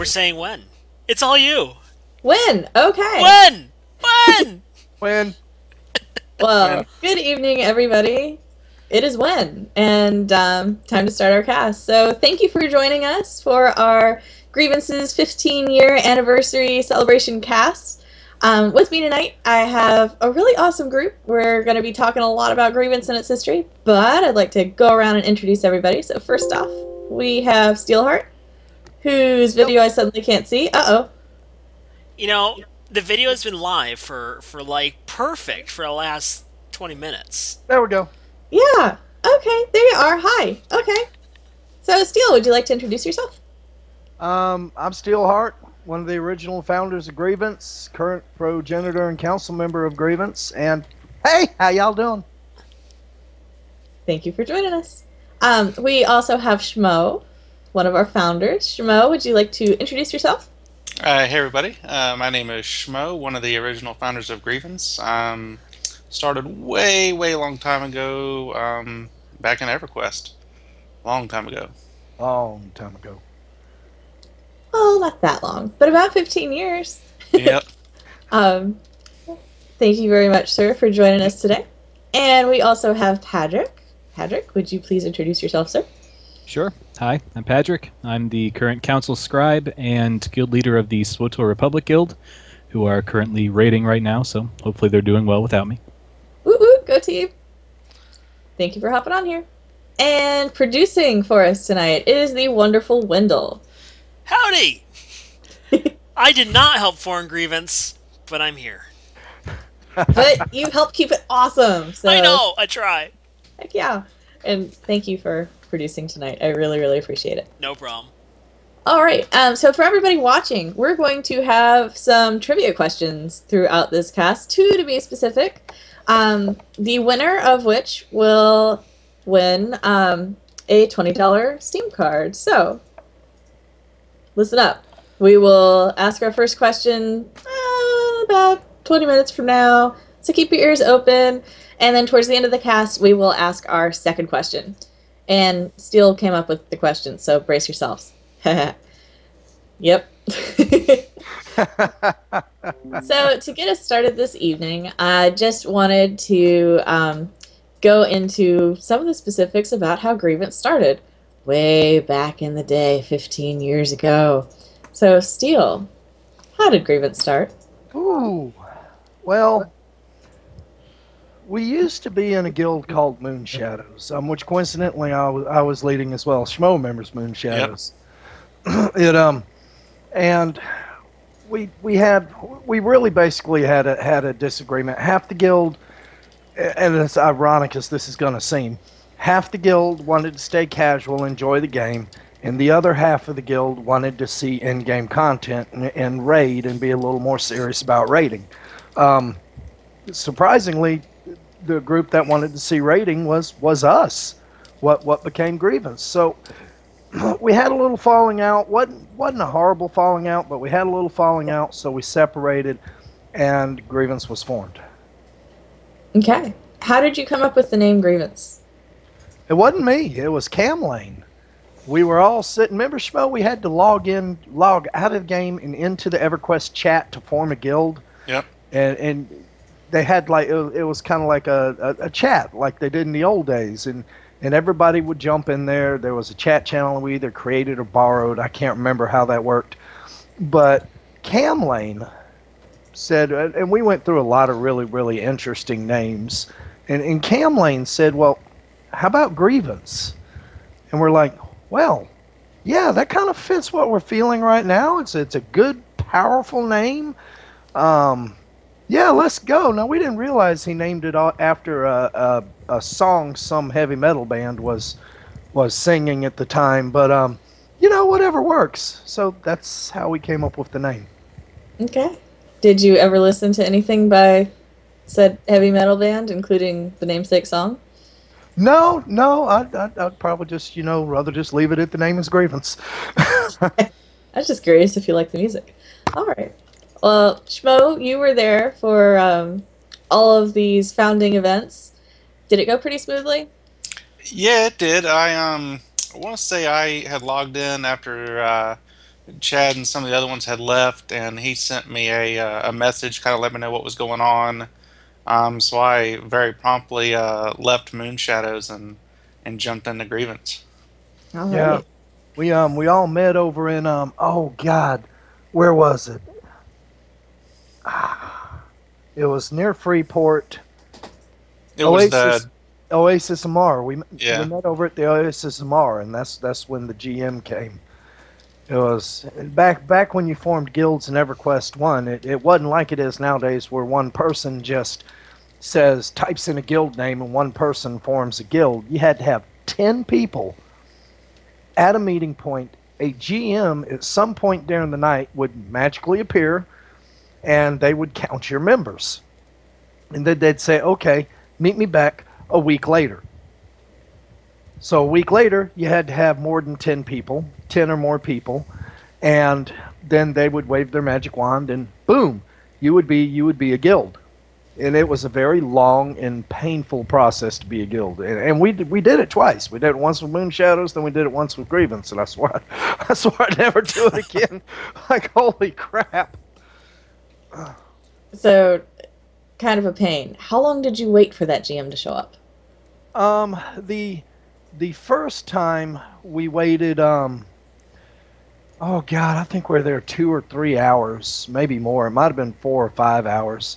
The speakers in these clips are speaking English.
We're saying when. It's all you. When? Okay. When? When? When? Well, good evening, everybody. It is when, and time to start our cast. So thank you for joining us for our Grievance's 15-year anniversary celebration cast. With me tonight, I have a really awesome group. We're going to be talking a lot about Grievance and its history, but I'd like to go around and introduce everybody. So first off, we have Steelheart, whose video I suddenly can't see. Uh-oh. You know, the video has been live for like perfect for the last 20 minutes. There we go. Yeah. Okay. There you are. Hi. Okay. So, Steel, would you like to introduce yourself? I'm Steelheart, one of the original founders of Grievance, current progenitor and council member of Grievance, and hey, how y'all doing? Thank you for joining us. We also have Schmo, one of our founders. Schmo, would you like to introduce yourself? Hey everybody, my name is Schmo, one of the original founders of Grievance. Started way long time ago, back in EverQuest. Long time ago. Long time ago. Oh, not that long, but about 15 years. Yep. Thank you very much, sir, for joining us today. And we also have Patrick. Patrick, would you please introduce yourself, sir? Sure. Hi, I'm Patrick. I'm the current council scribe and guild leader of the SWTOR Republic Guild, who are currently raiding right now, so hopefully they're doing well without me. Woo woo, go team. Thank you for hopping on here. And producing for us tonight is the wonderful Wendell. Howdy! I did not help form Grievance, but I'm here. But you helped keep it awesome. So I know, I try. heck yeah. And thank you for producing tonight. I really appreciate it. No problem. All right. So for everybody watching, we're going to have some trivia questions throughout this cast, 2 to be specific. The winner of which will win a $20 Steam card. So listen up. We will ask our first question about 20 minutes from now. So keep your ears open. And then towards the end of the cast, we will ask our second question. And Steel came up with the question, so brace yourselves. Yep. So to get us started this evening, I just wanted to go into some of the specifics about how Grievance started way back in the day, 15 years ago. So, Steel, how did Grievance start? Ooh, well, we used to be in a guild called Moon Shadows, which coincidentally I was leading as well. Schmo members Moon Shadows. Yep. And we really basically had a disagreement. Half the guild, and as ironic as this is going to seem, half the guild wanted to stay casual, enjoy the game, and the other half of the guild wanted to see in-game content and raid and be a little more serious about raiding. Surprisingly, the group that wanted to see raiding was us, what became Grievance. So we had a little falling out. Wasn't a horrible falling out, but we had a little falling out, so we separated, and Grievance was formed. Okay. How did you come up with the name Grievance? It wasn't me. It was Camlane. We were all sitting. Remember, Schmo, we had to log out of the game and into the EverQuest chat to form a guild. Yep. And they had like it was kind of like a chat like they did in the old days, and everybody would jump in there. There was a chat channel we either created or borrowed. I can't remember how that worked, but Camlane said, and we went through a lot of really interesting names, and Camlane said, well, how about Grievance? And we're like, well, yeah, that kind of fits what we're feeling right now. It's a good, powerful name. Yeah, let's go. Now, we didn't realize he named it after a song some heavy metal band was singing at the time, but you know, whatever works. So that's how we came up with the name. Okay. Did you ever listen to anything by said heavy metal band, including the namesake song? No, I'd probably just, rather just leave it at the name is Grievance. I was just curious if you like the music. All right. Well, Schmo, you were there for all of these founding events. Did it go pretty smoothly? Yeah, it did. I want to say I had logged in after Chad and some of the other ones had left, and he sent me a message, kind of let me know what was going on. So I very promptly left Moon Shadows and jumped into Grievance. All Yeah, right. we all met over in oh God, where was it? It was near Freeport, It was Oasis, the Oasis Amar. We yeah. met over at the Oasis Amar, and that's when the GM came. It was back when you formed guilds in EverQuest One. It wasn't like it is nowadays, where one person just types in a guild name and one person forms a guild. You had to have 10 people at a meeting point. A GM at some point during the night would magically appear, and they would count your members. And then they'd say, okay, meet me back a week later. So a week later, you had to have more than 10 people, 10 or more people, and then they would wave their magic wand, and boom, you would be a guild. And it was a very long and painful process to be a guild. And we did it twice. We did it once with Moon Shadows, then we did it once with Grievance, and I swear I'd never do it again. Like, holy crap. So, kind of a pain. How long did you wait for that GM to show up? The first time we waited, oh God, I think we were there 2 or 3 hours, maybe more. It might have been 4 or 5 hours.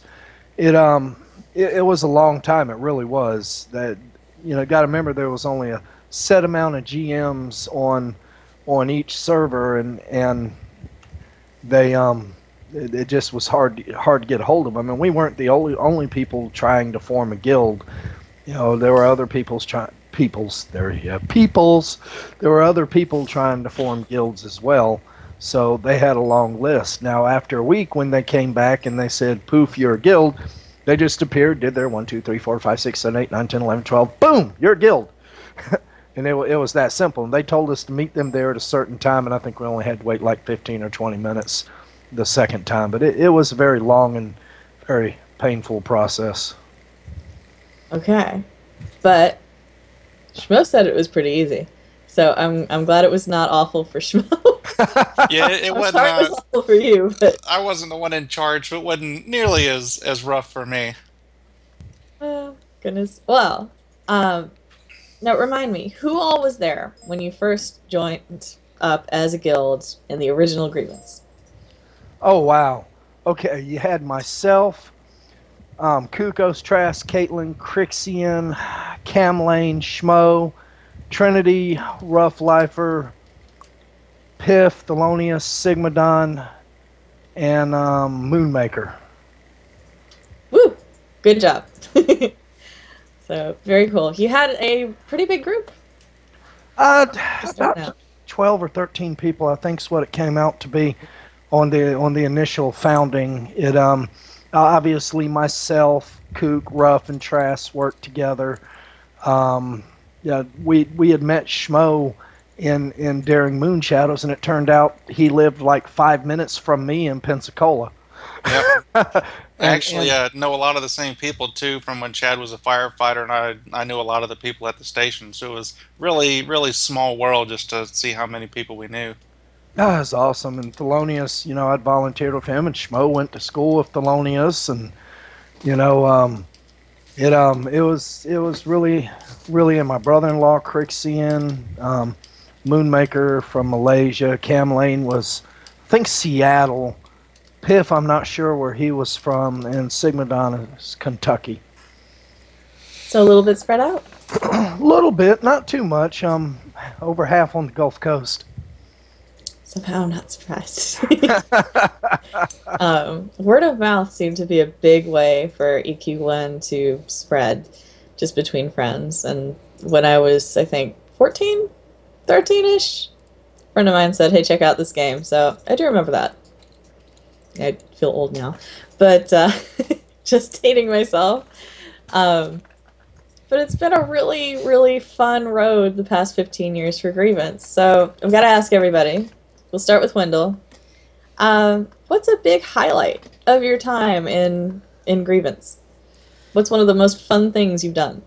It was a long time. It really was. That, got to remember there was only a set amount of GMs on each server, and they it just was hard to get a hold of them. And we weren't the only people trying to form a guild. There were other peoples. There were other people trying to form guilds as well. So they had a long list. Now, after a week, when they came back and they said, poof, you're a guild, they just appeared, did their 1, 2, 3, 4, 5, 6, 7, 8, 9, 10, 11, 12, boom, you're a guild. And it was that simple. And they told us to meet them there at a certain time, and I think we only had to wait like 15 or 20 minutes the second time. But it was a very long and very painful process. Okay. But Schmo said it was pretty easy. So I'm glad it was not awful for Schmo. Yeah, it I'm wasn't. sorry it was awful for you, but I wasn't the one in charge, so it wasn't nearly as rough for me. oh goodness. Well, now remind me, who all was there when you first joined up as a guild in the original Grievance? Oh, wow. Okay, you had myself, Kukos, Trask, Caitlin, Crixian, Camlane, Schmo, Trinity, Rough Lifer, Piff, Thelonious, Sigmadon, and Moonmaker. Woo! Good job. So, very cool. You had a pretty big group. About 12 or 13 people, I think, is what it came out to be on the initial founding. It obviously myself, Kook, Ruff, and Trask worked together. Yeah, we had met Schmo in Daring Moon Shadows, and it turned out he lived like 5 minutes from me in Pensacola. Yep. I actually know a lot of the same people too from when Chad was a firefighter, and I knew a lot of the people at the station. So it was really, really small world just to see how many people we knew. That was awesome. And Thelonious, I'd volunteered with him, and Schmo went to school with Thelonious, and it was really, really. And my brother-in-law Crixian, Moonmaker from Malaysia, Camlane was, I think, Seattle. Piff, I'm not sure where he was from, and Sigmadon is Kentucky. So a little bit spread out? A little bit, not too much. Over half on the Gulf Coast. Somehow I'm not surprised. Word of mouth seemed to be a big way for EQ1 to spread just between friends. And when I was, I think, 14, 13-ish, a friend of mine said, hey, check out this game. So I do remember that. I feel old now. But just dating myself. But it's been a really, really fun road the past 15 years for Grievance. So I've got to ask everybody. We'll start with Wendell. What's a big highlight of your time in Grievance? What's one of the most fun things you've done?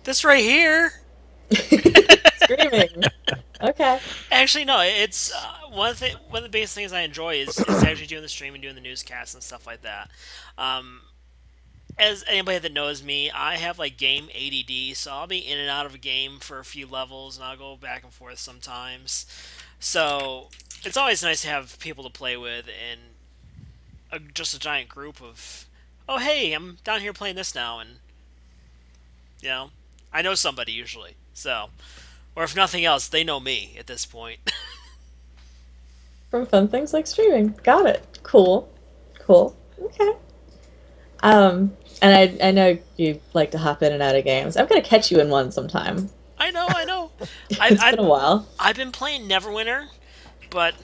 This right here. Screaming. Okay. Actually, no. It's one of the biggest things I enjoy is actually doing the stream and doing the newscasts and stuff like that. Um, as anybody that knows me, I have like game ADD, so I'll be in and out of a game for a few levels, and I'll go back and forth sometimes. So it's always nice to have people to play with, and just a giant group of, oh hey, I'm down here playing this now, and you know, I know somebody usually. So, or if nothing else, they know me at this point. From fun things like streaming. Got it. Cool. Cool. Okay. And I know you like to hop in and out of games. I'm gonna catch you in one sometime. I know, I know. It's been a while. I've been playing Neverwinter, but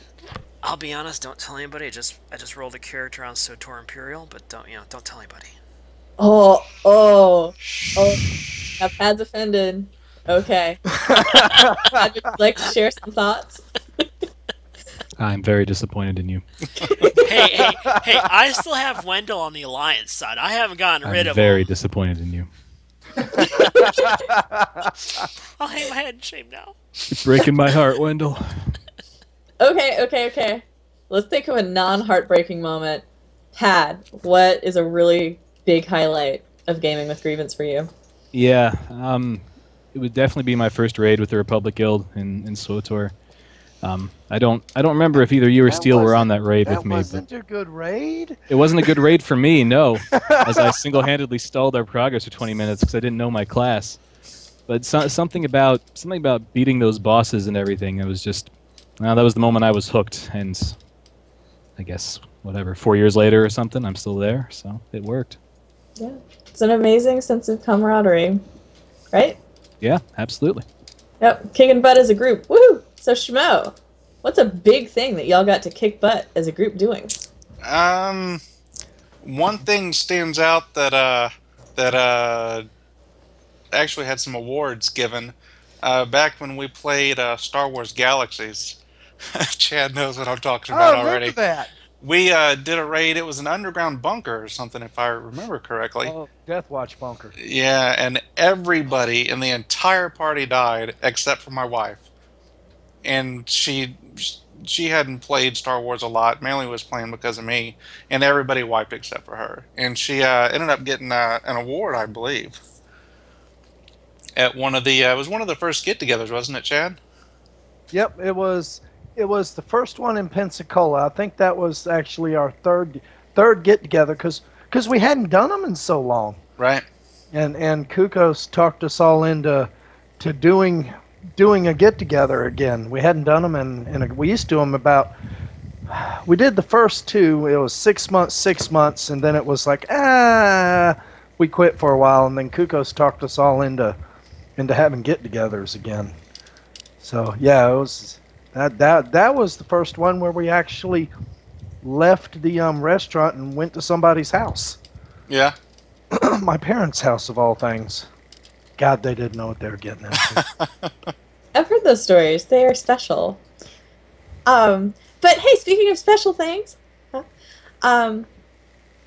I'll be honest, don't tell anybody. I just rolled a character on SWTOR Imperial, but don't tell anybody. Oh, oh, oh. Now Pad's offended. Okay. Pad, would you like to share some thoughts? I'm very disappointed in you. Hey! I still have Wendell on the Alliance side. I haven't gotten rid I'm of very him. disappointed in you. I'll hang my head in shame now. You're breaking my heart, Wendell. Okay. Let's think of a non-heartbreaking moment. Pad, what is a really big highlight of gaming with Grievance for you? Yeah, it would definitely be my first raid with the Republic Guild in SWTOR. I don't remember if either you or Steele were on that raid with me. That wasn't a good raid? It wasn't a good raid for me, no, as I single-handedly stalled our progress for 20 minutes because I didn't know my class. But something about beating those bosses and everything, it was just, that was the moment I was hooked, and I guess, whatever, 4 years later or something, I'm still there, so it worked. Yeah. It's an amazing sense of camaraderie, right? Yeah, absolutely. Yep, kicking butt as a group. Woohoo! So Shmo, what's a big thing that y'all got to kick butt as a group doing? One thing stands out that actually had some awards given back when we played Star Wars Galaxies. Chad knows what I'm talking about I already. remember that. We did a raid. It was an underground bunker or something, if I remember correctly. Oh, Death Watch bunker. Yeah, and everybody in the entire party died except for my wife. And she hadn't played Star Wars a lot. Mainly was playing because of me, and everybody wiped except for her. And she ended up getting an award, I believe, at one of the. It was one of the first get-togethers, wasn't it, Chad? Yep, it was the first one in Pensacola. I think that was actually our third get together because we hadn't done them in so long. Right. And Kukos talked us all into doing a get together again. We hadn't done them and we used to do them about. We did the first two. It was 6 months, and then it was like we quit for a while, and then Kukos talked us all into having get togethers again. So yeah, it was. That was the first one where we actually left the restaurant and went to somebody's house. Yeah. My parents' house of all things. God, they didn't know what they were getting into. I've heard those stories. They are special. But hey, speaking of special things, so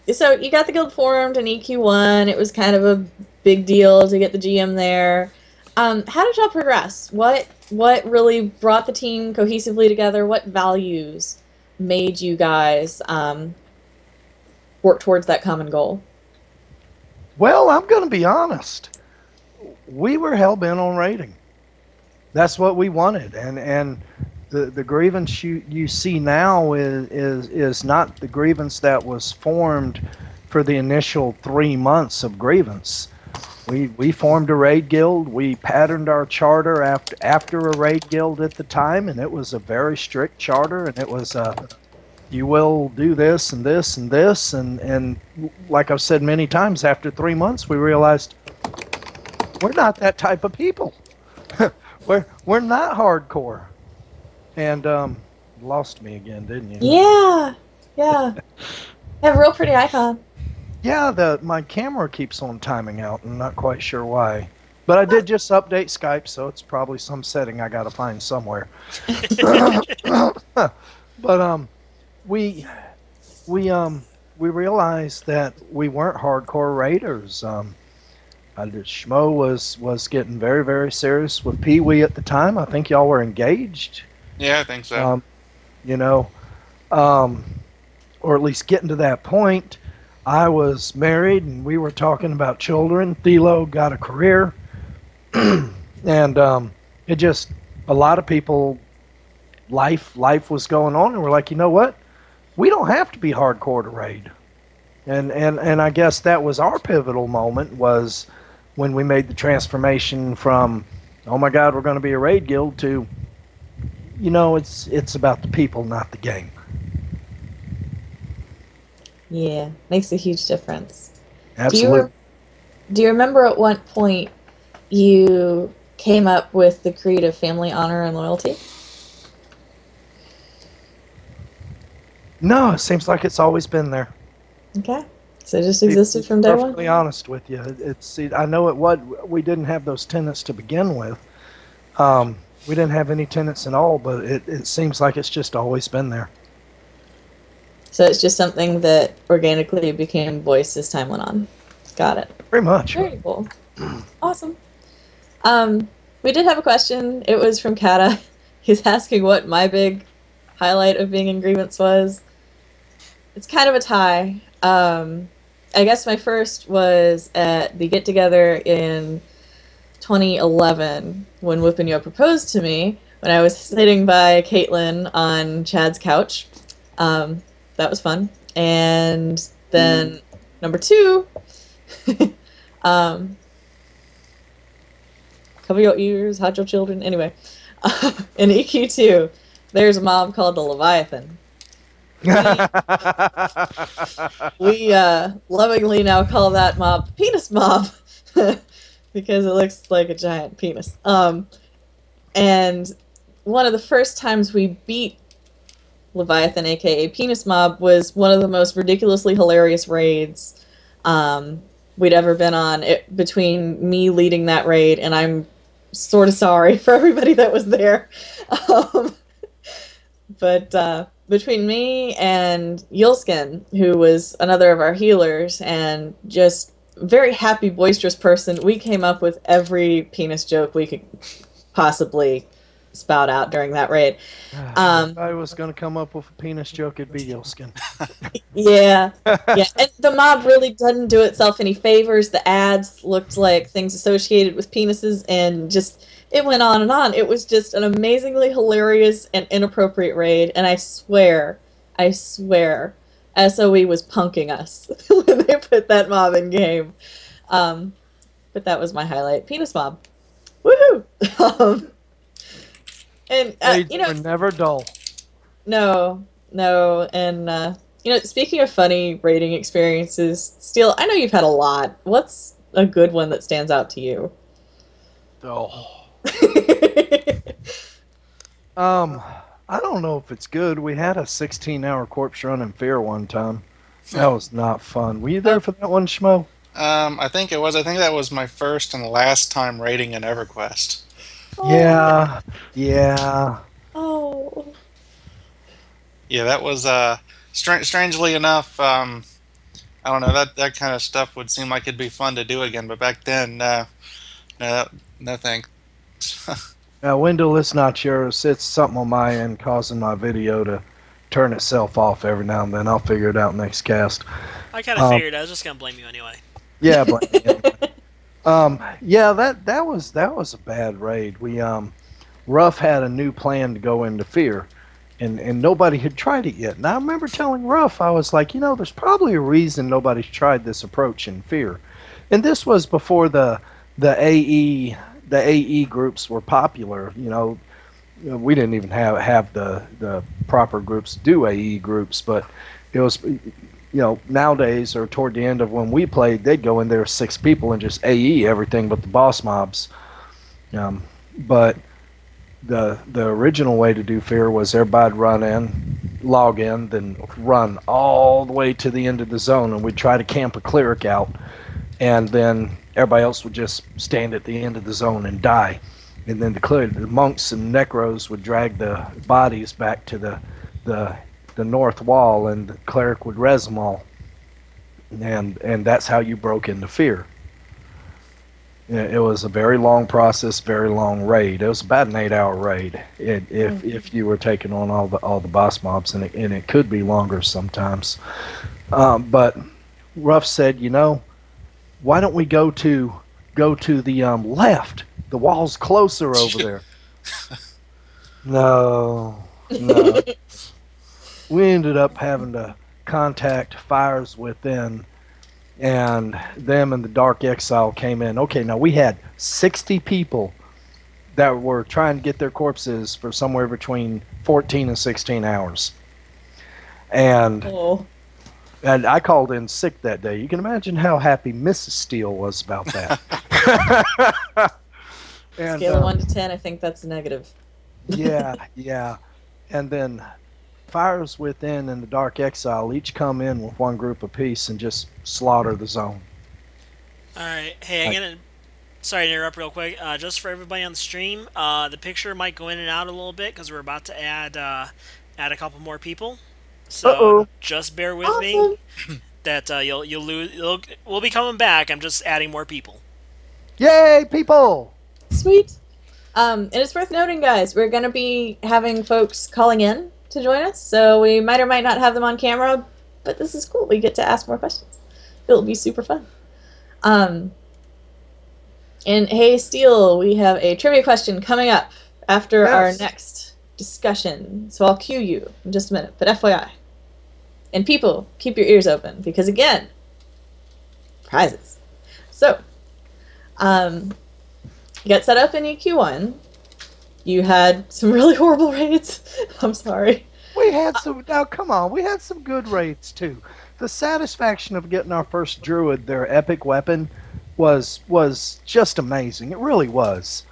you got the guild formed in EQ1. It was kind of a big deal to get the GM there. How did y'all progress? What really brought the team cohesively together? What values made you guys work towards that common goal? Well, I'm going to be honest. We were hell-bent on raiding. That's what we wanted, and the grievance you see now is not the grievance that was formed for the initial 3 months of grievance. We formed a raid guild. We patterned our charter after a raid guild at the time, and it was a very strict charter, and it was you will do this and this and this, and like I've said many times, after 3 months we realized we're not that type of people. we're not hardcore. And lost me again, didn't you? Yeah. You have a real pretty icon. Yeah, my camera keeps on timing out. I'm not quite sure why. But I did just update Skype, so it's probably some setting I got to find somewhere. But we realized that we weren't hardcore raiders. Schmo was getting very, very serious with Pee Wee at the time. I think y'all were engaged. Yeah, I think so. You know, um, or at least getting to that point. I was married, and we were talking about children. Thilo got a career, and it just a lot of people. Life was going on, and we're like, you know what? We don't have to be hardcore to raid. And I guess that was our pivotal moment, was when we made the transformation from, oh my God, we're going to be a raid guild, to, it's about the people, not the game. Yeah, makes a huge difference. Absolutely. Do you remember at what point you came up with the creed of family, honor, and loyalty? No, it seems like it's always been there. Okay. So it just existed from day one? Perfectly honest with you. I know we didn't have those tenets to begin with. We didn't have any tenets at all, but it seems like it's just always been there. So it's just something that organically became voiced as time went on. Got it. Pretty much. Very cool. Awesome. We did have a question. It was from Kata. He's asking what my big highlight of being in Grievance was. It's kind of a tie. I guess my first was at the get-together in 2011 when Whoop and Yo proposed to me when I was sitting by Caitlin on Chad's couch. That was fun. And then number two, cover your ears, hide your children. Anyway, in EQ2, there's a mob called the Leviathan. We lovingly now call that mob Penis Mob because it looks like a giant penis. And one of the first times we beat Leviathan, aka Penis Mob, was one of the most ridiculously hilarious raids we'd ever been on. Between me leading that raid, and I'm sort of sorry for everybody that was there. But between me and Yulskin, who was another of our healers, and just very happy, boisterous person, we came up with every penis joke we could possibly spout out during that raid. If I was going to come up with a penis joke, it'd be Yulskin. Yeah. And the mob really doesn't do itself any favors. The ads looked like things associated with penises, and just... it went on and on. It was just an amazingly hilarious and inappropriate raid, and I swear, SOE was punking us when they put that mob in game. But that was my highlight. Penis mob. Woohoo! And, Raids were never dull. No, and, speaking of funny raiding experiences, Steel, I know you've had a lot. What's a good one that stands out to you? Oh. I don't know if it's good. We had a 16-hour corpse run in Fear one time. That was not fun. Were you there for that one, Schmo? I think it was. I think that was my first and last time raiding an EverQuest. Oh. Yeah. Oh. Yeah, that was strangely enough. I don't know, that kind of stuff would seem like it'd be fun to do again, but back then, no thanks. Wendell, it's not yours. It's something on my end causing my video to turn itself off every now and then. I'll figure it out next cast. I kind of figured. I was just gonna blame you anyway. Yeah, blame me. Yeah, that was a bad raid. We Ruff had a new plan to go into Fear, and nobody had tried it yet. And I remember telling Ruff, I was like, there's probably a reason nobody's tried this approach in Fear. And this was before the AE groups were popular. We didn't even have the proper groups to do AE groups, but it was, nowadays, or toward the end of when we played, they'd go in there 6 people and just AE everything but the boss mobs. But the original way to do Fear was everybody'd run in, log in, then run all the way to the end of the zone, and we'd try to camp a cleric out, and then everybody else would just stand at the end of the zone and die. And then the monks and necros would drag the bodies back to the north wall, and the cleric would res them all. And that's how you broke into Fear. Yeah, it was a very long process, very long raid. It was about an 8-hour raid. If you were taking on all the boss mobs, and it could be longer sometimes. But Ruff said, why don't we go to the left? The wall's closer over there. No, no. We ended up having to contact Fires Within, and them and the Dark Exile came in. Okay, now we had 60 people that were trying to get their corpses for somewhere between 14 and 16 hours. And Oh. and I called in sick that day. You can imagine how happy Mrs. Steele was about that. And, Scale of 1 to 10, I think that's a negative. yeah. And then Fires Within and the Dark Exile each come in with one group apiece and just slaughter the zone. Alright, hey, I'm gonna... Sorry to interrupt real quick. Just for everybody on the stream, the picture might go in and out a little bit because we're about to add a couple more people. So just bear with me. That you'll lose. We'll be coming back. I'm just adding more people. Yay, people! Sweet. And it's worth noting, guys, we're going to be having folks calling in to join us, so we might or might not have them on camera, but this is cool. We get to ask more questions. It'll be super fun. And hey, Steele, we have a trivia question coming up after our next discussion, so I'll cue you in just a minute, but FYI. And people, keep your ears open, because again, prizes. So, you got set up in EQ1. You had some really horrible raids. I'm sorry. We had some, now come on, we had some good raids too. The satisfaction of getting our first druid, their epic weapon, was just amazing. It really was.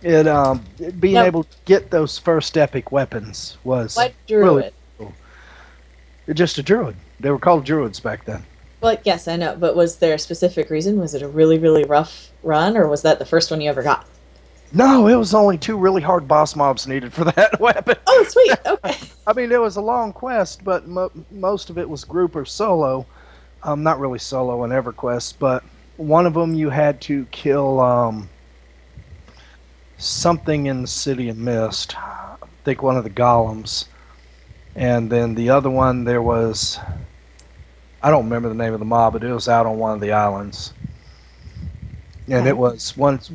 Being able to get those first epic weapons was what druid? Really cool. Just a druid. They were called druids back then. Well, yes, I know, but was there a specific reason? Was it a really, really rough run, or was that the first one you ever got? No, it was only 2 really hard boss mobs needed for that weapon. Oh, sweet. Okay. I mean, it was a long quest, but most of it was group or solo. Not really solo in EverQuest, but one of them you had to kill something in the City of Mist. I think one of the golems. And then the other one, there was... I don't remember the name of the mob, but it was out on one of the islands. And it was, once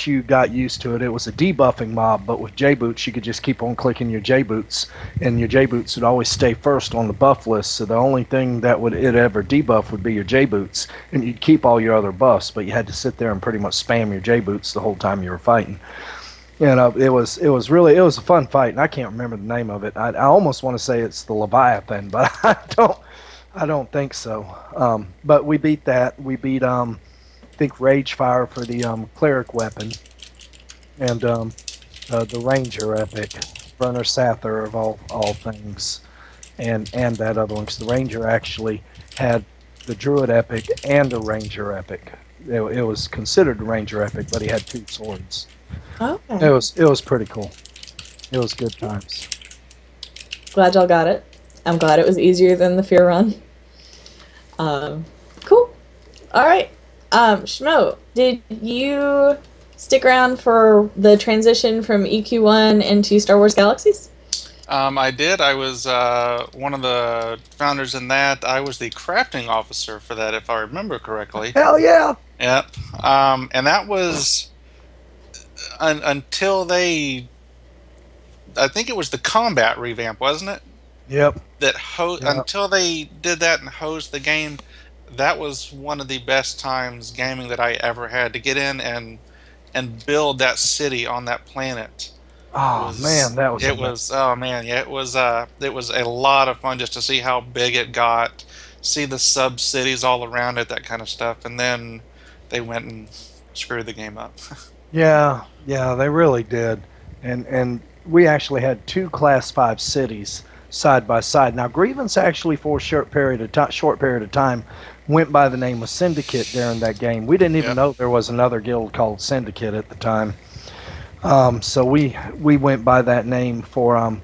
you got used to it, it was a debuffing mob, but with J-Boots, you could just keep on clicking your J-Boots, and your J-Boots would always stay first on the buff list, so the only thing that it ever debuff would be your J-Boots, and you'd keep all your other buffs, but you had to sit there and pretty much spam your J-Boots the whole time you were fighting. You know, it was a fun fight, and I can't remember the name of it. I almost want to say it's the Leviathan, but I don't think so. But we beat that. We beat I think Rage Fire for the cleric weapon, and the Ranger epic, Brunner Sather of all things, and that other one, because the Ranger actually had the Druid epic and a Ranger epic. It was considered a Ranger epic, but he had 2 swords. Okay. It was pretty cool. It was good times. Glad y'all got it. I'm glad it was easier than the Fear Run. Cool. All right. Shmo, did you stick around for the transition from EQ1 into Star Wars Galaxies? I did. I was one of the founders in that. I was the crafting officer for that, if I remember correctly. Hell yeah! Yep. And that was until they... I think it was the combat revamp, wasn't it? Yep. Yep. Until they did that and hosed the game, that was one of the best times gaming that I ever had, to get in and build that city on that planet. Oh man, that was it was oh man, yeah, it was a lot of fun just to see how big it got, see the sub cities all around it, that kind of stuff, and then they went and screwed the game up. Yeah, they really did, and we actually had 2 Class 5 cities side by side. Now Grievance actually for a short period of time went by the name of Syndicate during that game. We didn't even know there was another guild called Syndicate at the time. So we went by that name for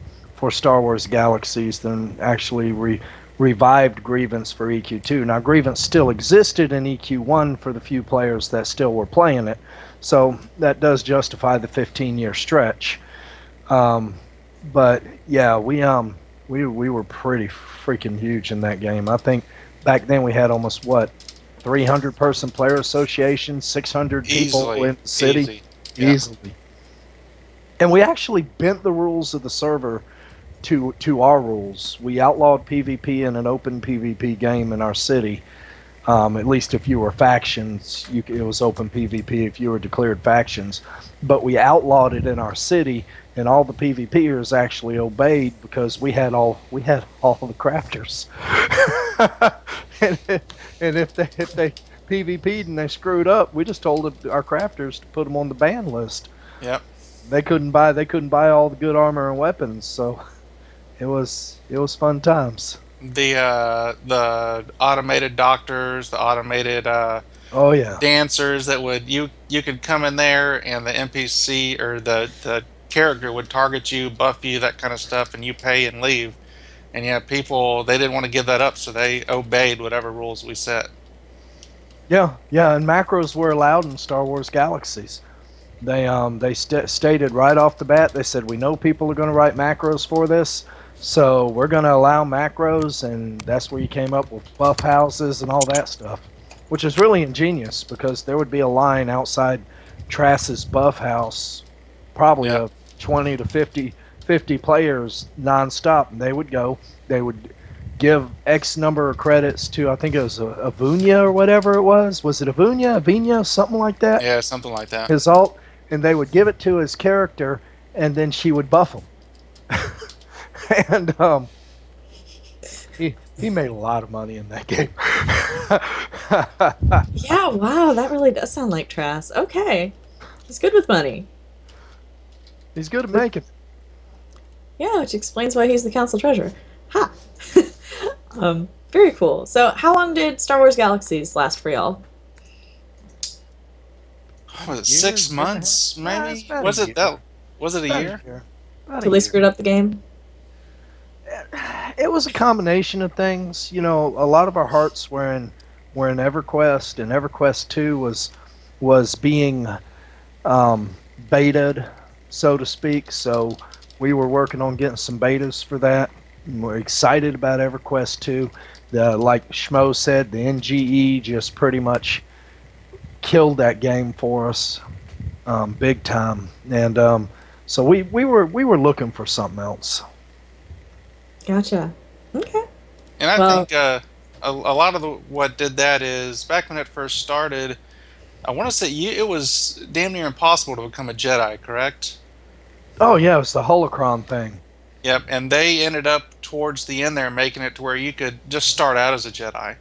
Star Wars Galaxies. Then actually we revived Grievance for EQ2. Now, Grievance still existed in EQ1 for the few players that still were playing it, so that does justify the 15-year stretch. But yeah, we were pretty freaking huge in that game. I think back then we had almost 300-person player association, 600 people in the city, easily. And we actually bent the rules of the server to our rules. We outlawed PvP in an open PvP game in our city. At least if you were factions, it was open PvP if you were declared factions. But we outlawed it in our city, and all the PvPers actually obeyed because we had all the crafters. and if they PvP'd and they screwed up, we just told our crafters to put them on the ban list. Yep. They couldn't buy all the good armor and weapons, so it was fun times. The automated doctors, the automated dancers that would you could come in there and the NPC or the character would target you, buff you, that kind of stuff, and you pay and leave. And yeah, people, they didn't want to give that up, so they obeyed whatever rules we set. Yeah, and macros were allowed in Star Wars Galaxies. They stated right off the bat, they said, we know people are going to write macros for this, so we're going to allow macros, and that's where you came up with buff houses and all that stuff, which is really ingenious because there would be a line outside Trass's buff house, probably of 20 to 50 players nonstop, and they would give X number of credits to, I think it was Avunia or whatever it was. Was it Avina, something like that? Yeah, something like that. His alt, and they would give it to his character, and then she would buff him. And he made a lot of money in that game. Yeah, wow, that really does sound like Trass. Okay, he's good with money. He's good at making. Yeah, which explains why he's the council treasurer. Ha! Very cool. So, how long did Star Wars Galaxies last for y'all? Was it 6 months, maybe? Was it a year? Till they screwed up the game? It was a combination of things. You know, a lot of our hearts were in EverQuest, and EverQuest 2 was being betaed, so to speak. So we were working on getting some betas for that. And we're excited about EverQuest 2. Like Schmo said, the NGE just pretty much killed that game for us, big time. And so we were looking for something else. Gotcha. Okay. And I think a lot of what did that is back when it first started, I want to say it was damn near impossible to become a Jedi, correct? Oh yeah, it was the holocron thing. Yep, and they ended up towards the end there making it to where you could just start out as a Jedi,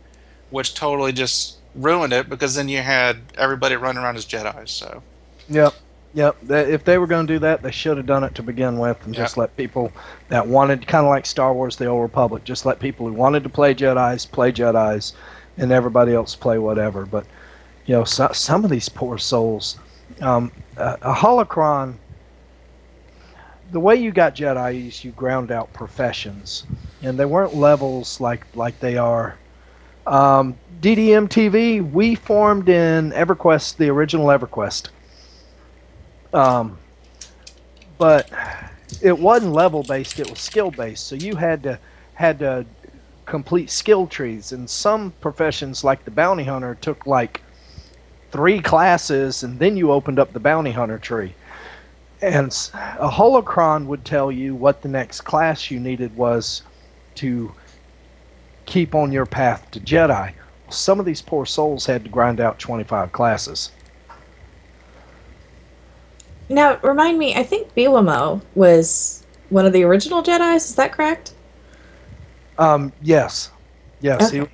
which totally just ruined it because then you had everybody running around as Jedis. So. Yep. If they were going to do that, they should have done it to begin with and just let people that wanted, kind of like Star Wars: The Old Republic, just let people who wanted to play Jedis, and everybody else play whatever. But you know, some of these poor souls, a holocron. The way you got Jedi is you ground out professions, and they weren't levels like they are. DDM TV, we formed in EverQuest, the original EverQuest. But it wasn't level based; it was skill based. So you had to complete skill trees, and some professions like the bounty hunter took like 3 classes, and then you opened up the bounty hunter tree. And a holocron would tell you what the next class you needed was to keep on your path to Jedi. Some of these poor souls had to grind out 25 classes. Now, remind me, I think Biwamo was one of the original Jedis, is that correct? Yes. Okay.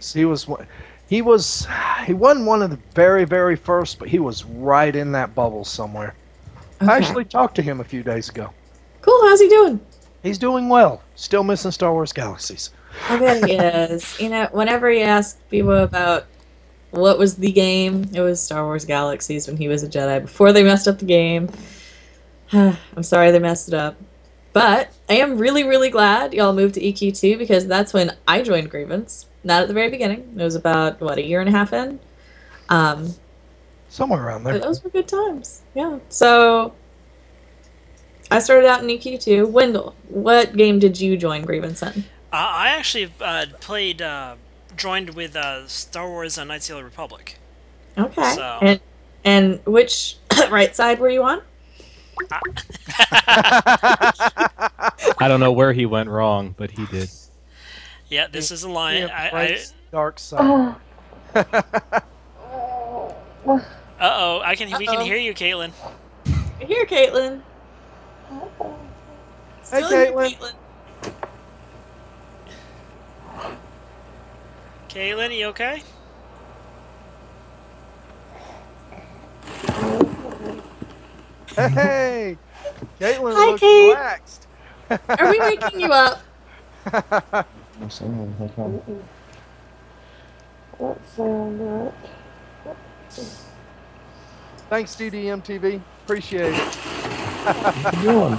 He wasn't one of the very, very first, but he was right in that bubble somewhere. Okay. I actually talked to him a few days ago. Cool, how's he doing? He's doing well. Still missing Star Wars Galaxies. I bet he is. You know, whenever you ask people about what was the game, it was Star Wars Galaxies when he was a Jedi, before they messed up the game. I'm sorry they messed it up. But I am really, really glad y'all moved to EQ2 because that's when I joined Grievance. Not at the very beginning. It was about, what, a year and a half in? Somewhere around there. Those were good times. Yeah. So I started out in EQ2. Wendell, what game did you join Grievance in? I actually joined with Star Wars Knights of the Old Republic. Okay. So. And which right side were you on? I don't know where he went wrong, but he did. Yeah, this is a line. Dark side. Uh-oh, we can hear you, Caitlin. Here, Caitlin. Hey, Still here, Caitlin. Caitlin, you okay? Hey, Caitlin Hi, looks Kate. relaxed. Are we waking you up? Thanks, DDMTV. Appreciate it. What you doing?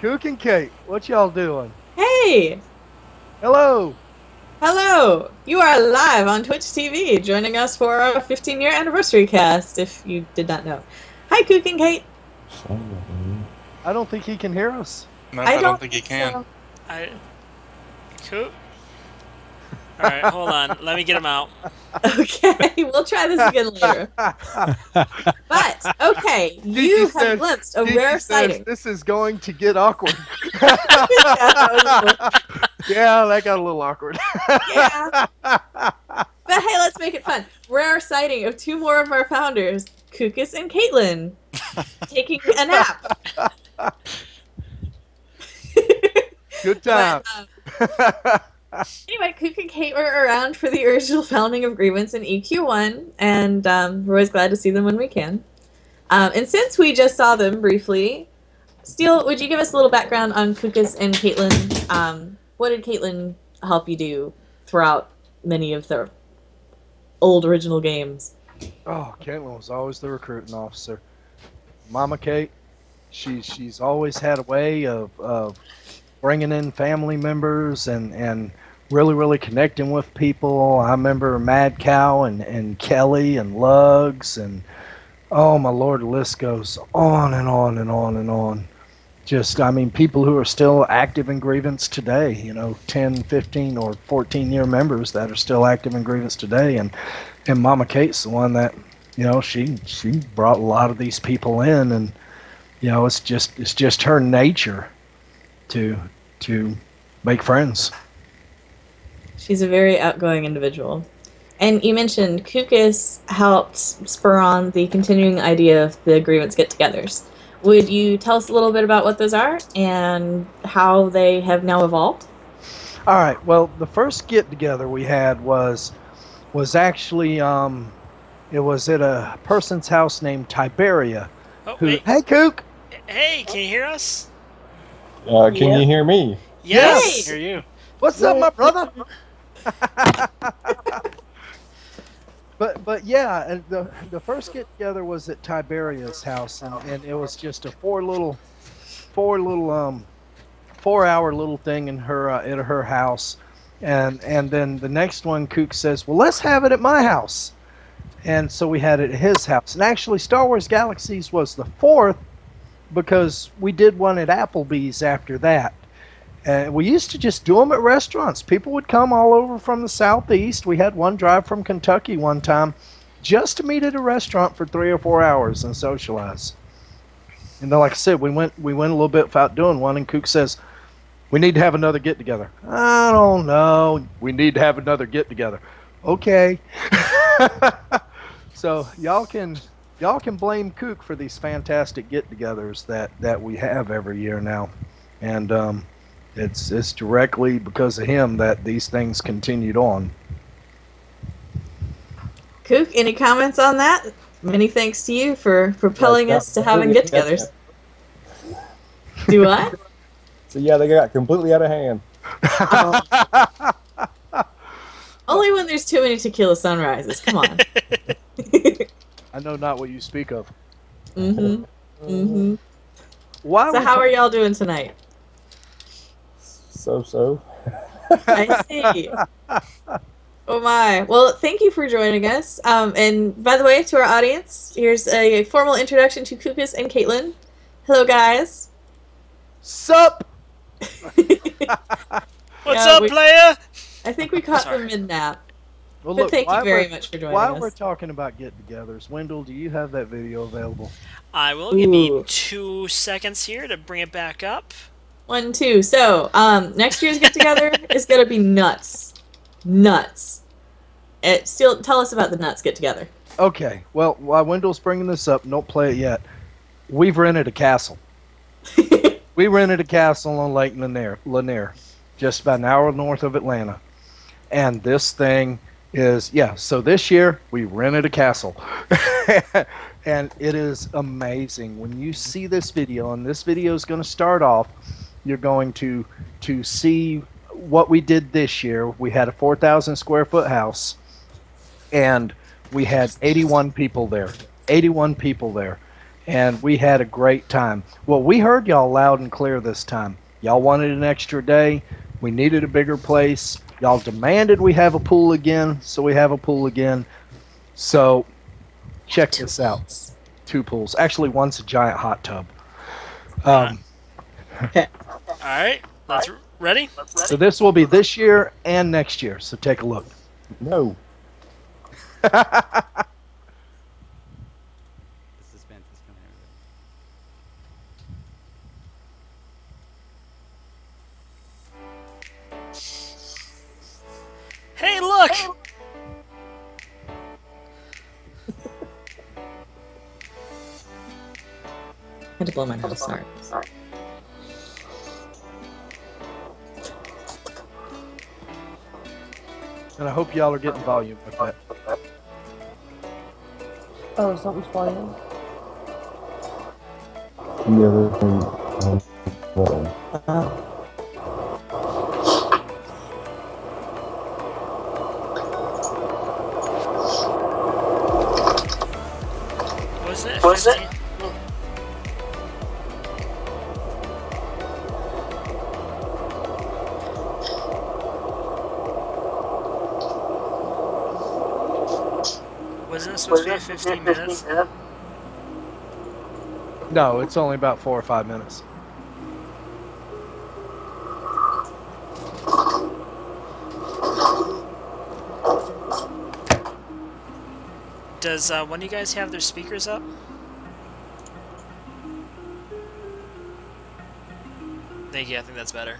Cook and Kate, what y'all doing? Hey! Hello. Hello! You are live on Twitch TV, joining us for our 15-year anniversary cast, if you did not know. Hi, Cook and Kate. I don't think he can hear us. No, I don't think he can. so. Cool. Alright, hold on. Let me get him out. Okay, we'll try this again later. But, okay, you have glimpsed a rare sighting. This is going to get awkward. Yeah, Yeah, that got a little awkward. yeah. But hey, let's make it fun. Rare sighting of two more of our founders, Kukus and Caitlin, taking a nap. Good time. But, anyway, Cook and Kate were around for the original founding of Grievance in EQ1, and we're always glad to see them when we can. And since we just saw them briefly, Steele, would you give us a little background on Kukus and Caitlin? What did Caitlin help you do throughout many of the old original games? Oh, Caitlin was always the recruiting officer. Mama Kate, she's always had a way of bringing in family members and really connecting with people. I remember Mad Cow and Kelly and Lugs and oh my Lord, the list goes on and on and on and on. Just, I mean, people who are still active in Grievance today, 10, 15, or 14-year members that are still active in Grievance today. And Mama Kate's the one that, she brought a lot of these people in, and, it's just her nature to make friends. She's a very outgoing individual. And you mentioned Kukus helped spur on the continuing idea of the Grievance get-togethers. Would you tell us a little bit about what those are and how they have now evolved? All right. Well, the first get-together we had was actually it was at a person's house named Tiberia. Oh, Who? wait. Hey, Kook. Hey, can you hear us? Can you hear me? Yes! Hey! Hear you. What's up, my brother? But yeah, and the first get together was at Tiberia's house, and it was just a 4-hour little thing in her at her house, and then the next one, Kook says, well, let's have it at my house, and so we had it at his house. And actually, Star Wars Galaxies was the fourth because we did one at Applebee's after that. We used to just do them at restaurants. People would come all over from the southeast. We had one drive from Kentucky one time just to meet at a restaurant for 3 or 4 hours and socialize. And then, like I said, we went a little bit without doing one, and Kook says, we need to have another get-together. I don't know. We need to have another get-together. Okay. So y'all can blame Kook for these fantastic get-togethers that we have every year now. And it's directly because of him that these things continued on. Kook, any comments on that? Many thanks to you for propelling us to having get-togethers. Do what? So yeah, they got completely out of hand. Only when there's too many tequila sunrises. Come on. I know not what you speak of. Mm-hmm. Mm-hmm. Why So how are y'all doing tonight? So. I see. Oh my. Well, thank you for joining us. And by the way, to our audience, here's a formal introduction to Kukus and Caitlin. Hello, guys. Sup? What's Yeah, up, player? I think we caught Sorry. them mid-nap. Well, But look, thank you while very we're- much for joining While us. we're talking about get-togethers, Wendell, do you have that video available? I will give me Ooh. 2 seconds here to bring it back up. 1, 2. So, next year's get-together is gonna be nuts. Nuts. Still, tell us about the nuts get-together. Okay. Well, while Wendell's bringing this up, don't play it yet. We've rented a castle. We rented a castle on Lake Lanier, just about an hour north of Atlanta. And this thing is, so this year we rented a castle. And it is amazing. When you see this video, and this video is going to start off, you're going to see what we did this year. We had a 4,000 square foot house, and we had 81 people there. 81 people there. And we had a great time. Well, we heard y'all loud and clear this time. Y'all wanted an extra day. We needed a bigger place. Y'all demanded we have a pool again, so we have a pool again. So check this out. 2 pools. Actually, one's a giant hot tub. Okay. All right, let's ready. So this will be this year and next year. So take a look. No. The suspense is coming out. Hey, look! I had to blow my nose. Sorry. And I hope y'all are getting volume with that. Oh, something's playing. The other thing. Was it? 15? Wasn't it supposed to be 15 minutes? No, it's only about 4 or 5 minutes. Does one of you guys have their speakers up? Thank you, I think that's better.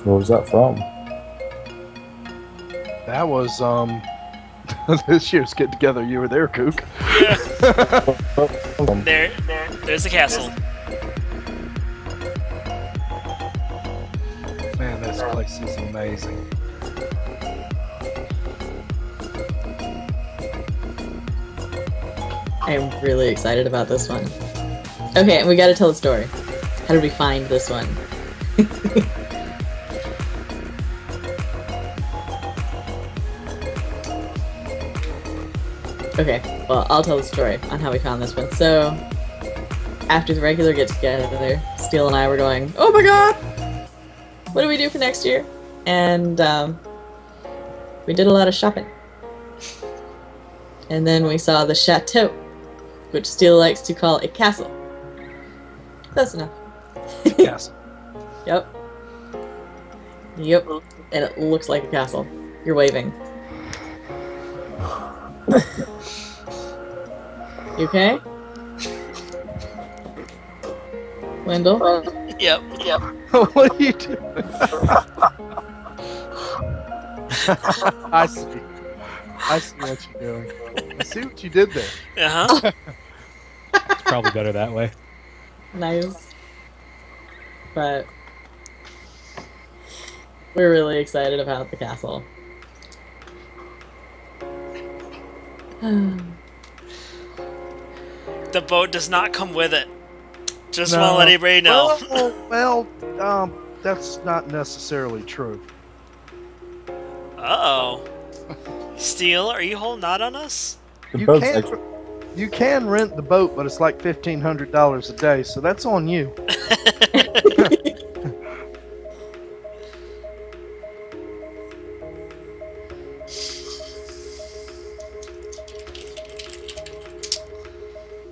Where was that from? That was this year's get together. You were there, Kook. There's the castle. Man, this place is amazing. I'm really excited about this one. Okay, we gotta tell the story. How did we find this one? Okay, well, I'll tell the story on how we found this one. So, after the regular get-together, Steele and I were going, oh my god! What do we do for next year? And, we did a lot of shopping. And then we saw the chateau, which Steele likes to call a castle. Close enough. Castle. Yep. Yep. And it looks like a castle. You're waving. You okay? Wendell? Yep. What are you doing? I see. I see what you're doing. I see what you did there. Uh-huh. It's probably better that way. Nice. But we're really excited about the castle. The boat does not come with it. Just want to let everybody know. Well, That's not necessarily true. Uh-oh. Steel, are you holding out on us? The You boat's can't. extra. You can rent the boat, but it's like $1,500 a day, so that's on you.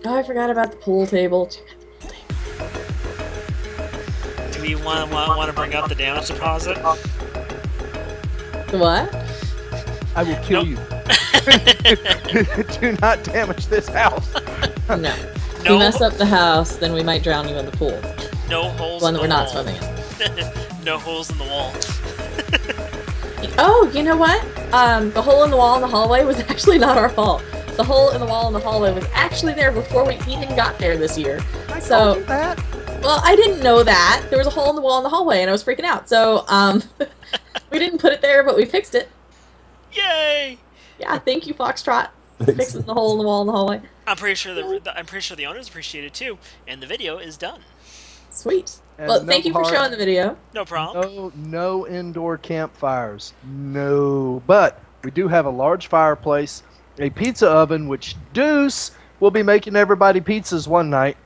Oh, I forgot about the pool table. Do you want to bring up the damage deposit? The what? I will kill you. Do not damage this house. No. No. If you mess up the house, then we might drown you in the pool. No holes One in that the we're not wall. swimming in. No holes in the wall. Oh, you know what? The hole in the wall in the hallway was actually not our fault. The hole in the wall in the hallway was actually there before we even got there this year. I So, told you that. well, I didn't know that. There was a hole in the wall in the hallway and I was freaking out. So, we didn't put it there, but we fixed it. Yay! Yeah, thank you, Foxtrot, for fixing the hole in the wall in the hallway. I'm pretty sure the owners appreciate it too, and the video is done. Sweet. And Well, no thank you for hard- showing the video. No problem. No indoor campfires. No. But we do have a large fireplace, a pizza oven, which Deuce will be making everybody pizzas one night.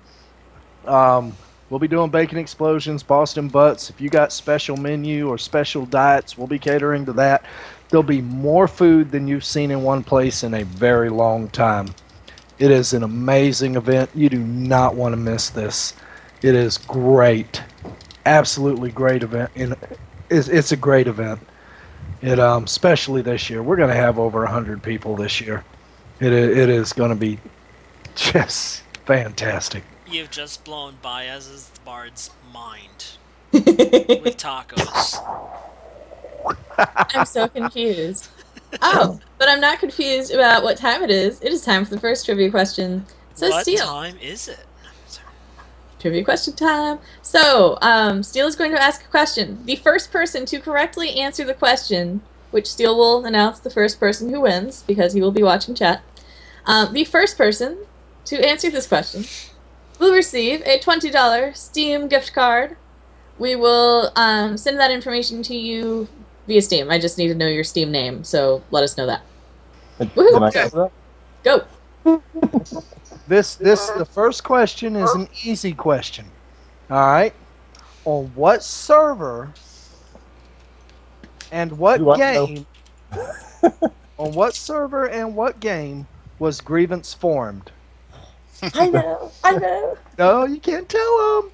We'll be doing bacon explosions, Boston butts. If you got special menu or special diets, we'll be catering to that. There'll be more food than you've seen in one place in a very long time. It is an amazing event. You do not want to miss this. It is great. Absolutely great event. And it's a great event. It especially this year. We're going to have over 100 people this year. It is going to be just fantastic. You've just blown Baez's the Bard's mind with tacos. I'm so confused. Oh, but I'm not confused about what time it is. It is time for the first trivia question. So, What Steel. time is it? Sorry. Trivia question time. So, Steel is going to ask a question. The first person to correctly answer the question, which Steel will announce the first person who wins, because he will be watching chat. The first person to answer this question will receive a $20 Steam gift card. We will send that information to you via Steam. I just need to know your Steam name, so let us know that. Woohoo! Can I answer that? Go! The first question is an easy question. All right. On what server and what Do I know? game? On what server and what game was Grievance formed? I know. I know. No, you can't tell them.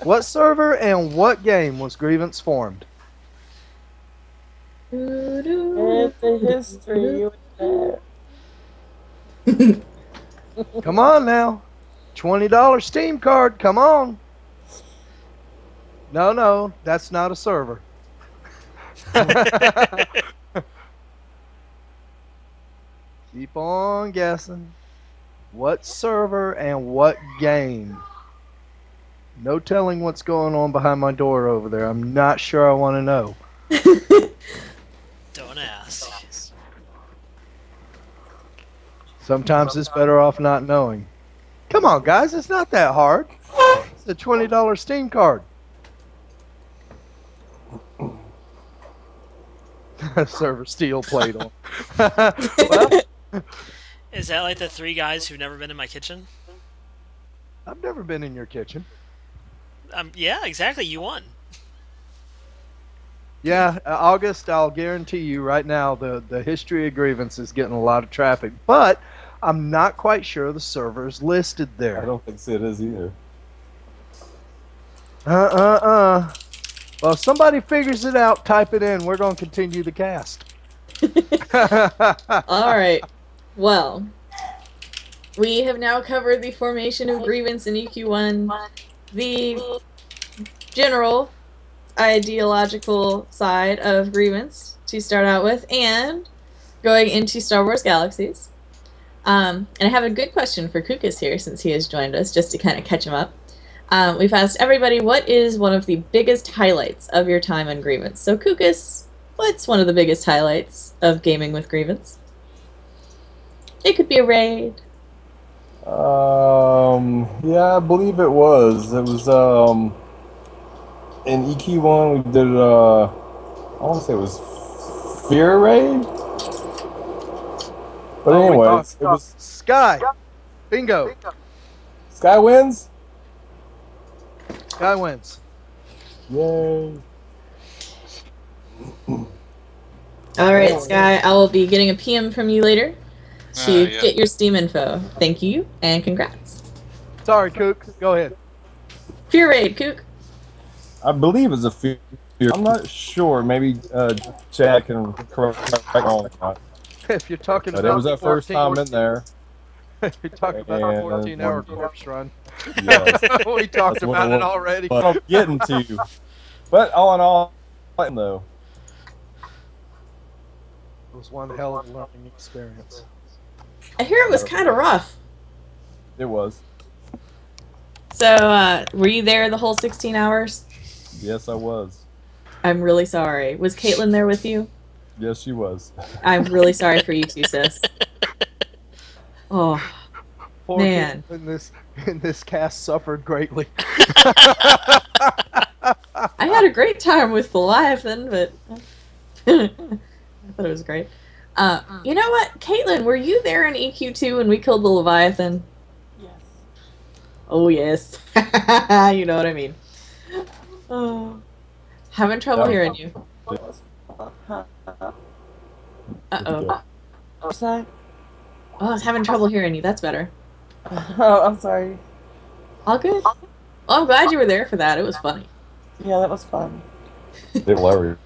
What server and what game was Grievance formed? It's a history. Come on now. $20 Steam card. Come on. No, that's not a server. Keep on guessing. What server and what game? No telling what's going on behind my door over there. I'm not sure I want to know. Don't ask. Sometimes it's better off not knowing. Come on, guys. It's not that hard. It's a $20 Steam card. Server steel plate on. Well, Is that like the three guys who've never been in my kitchen? I've never been in your kitchen. Yeah, exactly. You won. Yeah, August, I'll guarantee you right now the history of Grievance is getting a lot of traffic, but I'm not quite sure the server is listed I there. don't think so. It is either. Well, if somebody figures it out, type it in. We're going to continue the cast. Alright. Well, we have now covered the formation of Grievance in EQ1, the general ideological side of Grievance to start out with, and going into Star Wars Galaxies. And I have a good question for Kukas here, since he has joined us, just to kind of catch him up. We've asked everybody, what is one of the biggest highlights of your time on Grievance? So, Kukas, what's one of the biggest highlights of gaming with Grievance? It could be a raid. Yeah, I believe it was. It was, in EQ1 we did I want to say it was Fear Raid. But Oh, we anyways, talked it was Sky. Bingo. Sky wins. Sky wins. Yay! All right, Sky. I will be getting a PM from you later to Yeah. get your Steam info. Thank you and congrats. Sorry, Kook. Go ahead. Fear Raid, Kook. I believe it's a Fear. I'm not sure. Maybe Chad can correct me on that. If you're talking But about it was that first time in there. if you're talking about a And 14-hour corpse run. Yes. We talked That's what about it it was. already. But I'm getting to. But all in all, though, It was one hell of a learning experience. I hear it was kind of rough. it was. So, were you there the whole 16 hours? Yes, I was. I'm really sorry. Was Caitlin there with you? Yes, she was. I'm really sorry for you too, sis. Oh, Poor Man. people in this cast suffered greatly. I had a great time with Leviathan, but I thought it was great. You know what, Caitlin, were you there in EQ2 when we killed the Leviathan? Yes. Oh yes, you know what I mean. Oh, having trouble Yeah. hearing you. Huh. Uh-oh. I'm sorry. Oh, I was having trouble hearing you. That's better. Oh, I'm sorry. All good. Well, I'm glad you were there for that. It was funny. Yeah, that was fun. They hilarious.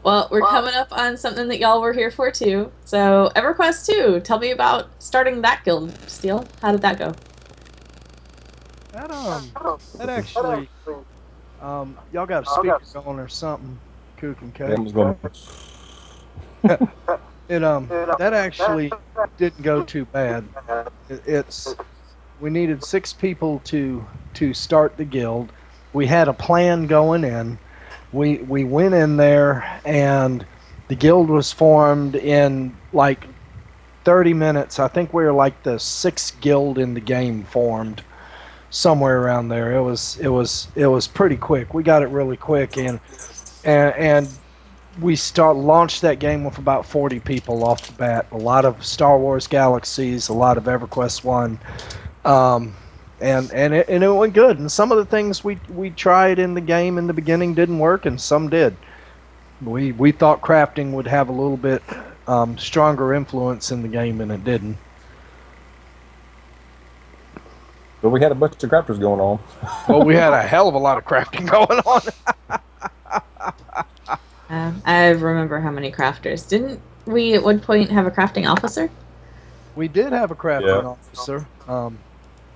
Well, we're coming up on something that y'all were here for too. So, EverQuest 2, tell me about starting that guild, Steel. How did that go? That actually, y'all got a speaker going or something, Kook and Kay. That was going. That actually didn't go too bad. We needed 6 people to start the guild. We had a plan going in. We went in there and the guild was formed in like 30 minutes. I think we were like the 6th guild in the game formed, somewhere around there. It was pretty quick. We got it really quick and we launched that game with about 40 people off the bat. A lot of Star Wars Galaxies, a lot of EverQuest 1. And it went good. And some of the things we tried in the game in the beginning didn't work, and some did. We thought crafting would have a little bit stronger influence in the game, and it didn't. But we had a bunch of crafters going on. Well, we had a hell of a lot of crafting going on. I remember how many crafters. Didn't we at one point have a crafting officer? We did have a crafting Yeah. officer.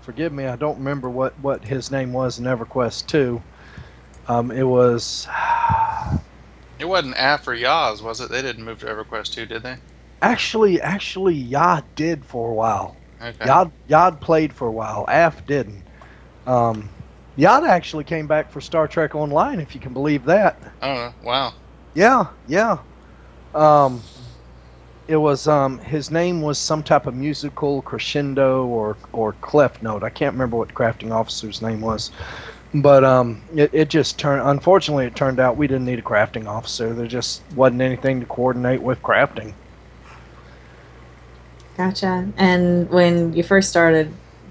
Forgive me, I don't remember what his name was in EverQuest 2. It was It wasn't Af or Yaz, was it? They didn't move to EverQuest 2, did they? actually Yad did for a while. Okay. Yad played for a while. Af didn't. Yad actually came back for Star Trek Online, if you can believe that. I don't know. Wow. Yeah. It was his name was some type of musical crescendo or clef note. I can't remember what the crafting officer's name was, but it just unfortunately it turned out we didn't need a crafting officer. There just wasn't anything to coordinate with crafting. Gotcha. And when you first started,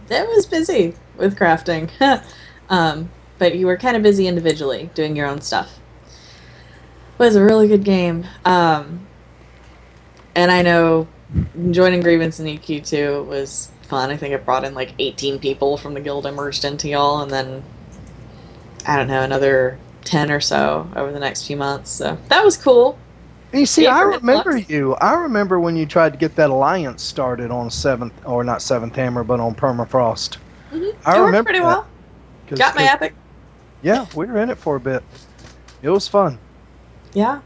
it was busy with crafting. But you were kind of busy individually doing your own stuff. It was a really good game. And I know joining Grievance and EQ2 was fun. I think it brought in like 18 people from the guild I merged into y'all, and then, I don't know, another 10 or so over the next few months. So that was cool. You see, Yeah, I for remember influx. you. I remember when you tried to get that alliance started on not Seventh Hammer, but on Permafrost. Mm-hmm. I It worked remember pretty that. well. 'Cause- Got my 'cause- epic. Yeah, we were in it for a bit. It was fun. Yeah.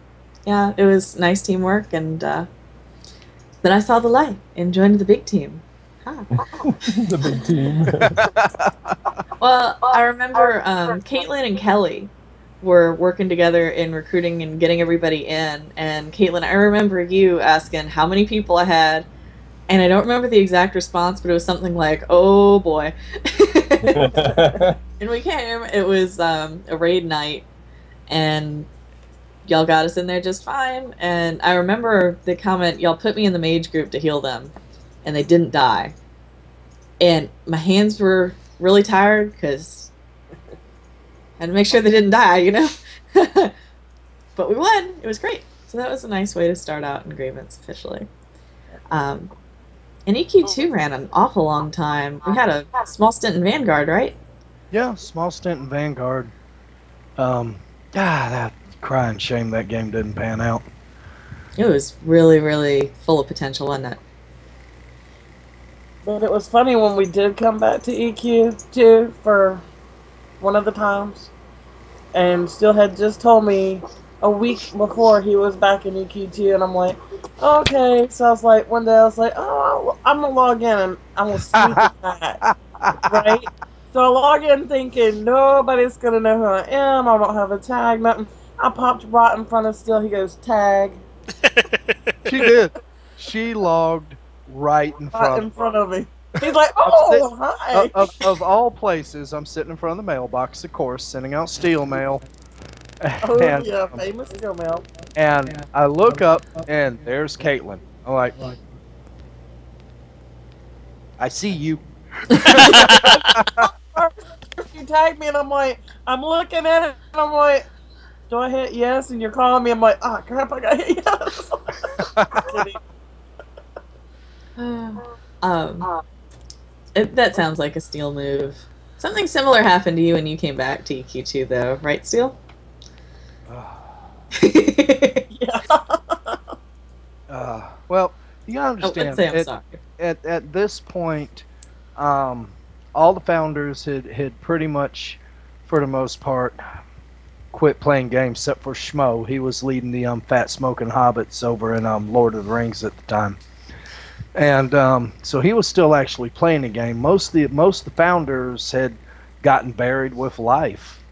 It was nice teamwork, and then I saw the light and joined the big team. Huh. The big team. Well, I remember Caitlin and Kelly were working together in recruiting and getting everybody in. And Caitlin, I remember you asking how many people I had, And I don't remember the exact response, but it was something like, "Oh boy." And we came. It was a raid night, and y'all got us in there just fine. And I remember the comment, y'all put me in the mage group to heal them, and they didn't die. And my hands were really tired because I had to make sure they didn't die, you know? But we won. It was great. So that was a nice way to start out in Grievance officially. And EQ2 ran an awful long time. We had a small stint in Vanguard, right? Yeah, small stint in Vanguard. That crying shame that game didn't pan out. It was really, really full of potential, wasn't it? But it was funny when we did come back to EQ2 for one of the times, and Steele had just told me a week before he was back in EQ2, and I'm like, okay. So I was like, one day I was like, oh, I'm gonna log in and I'm gonna sneak attack, right? So I log in thinking nobody's gonna know who I am. I don't have a tag, nothing. I popped right in front of Steele. He goes, tag. She did. She logged right in Right in front front of me. He's like, oh, hi. of all places. I'm sitting in front of the mailbox, of course, sending out steel mail. Oh, And, yeah, famous Steele mail. and I look up, and there's Caitlin. I'm like, I see you. You tagged me, and I'm like, I'm looking at it, and I'm like, do I hit yes? And you're calling me. I'm like, oh crap, I got hit yes. That sounds like a Steel move. Something similar happened to you when you came back to EQ2, though, right, Steel? Yeah. Well, you gotta understand. Let's say I'm sorry. At this point, all the founders had pretty much, for the most part, quit playing games except for Schmo. He was leading the Fat Smoking Hobbits over in Lord of the Rings at the time, and so he was still actually playing the game. Most of the founders had gotten buried with life.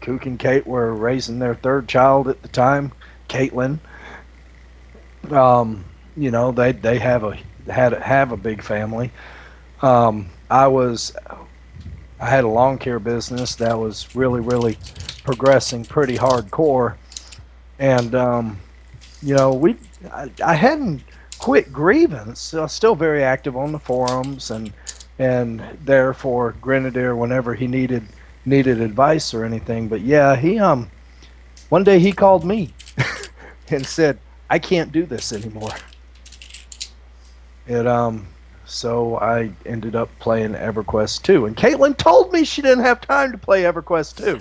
Cook and Kate were raising their third child at the time, Caitlin. You know, they have a big family. I had a lawn care business that was really progressing pretty hardcore, and you know, I hadn't quit Grievance. I was still very active on the forums and there for Grenadier whenever he needed advice or anything. But yeah, he one day he called me and said, I can't do this anymore. So I ended up playing EverQuest 2. And Caitlin told me she didn't have time to play EverQuest 2.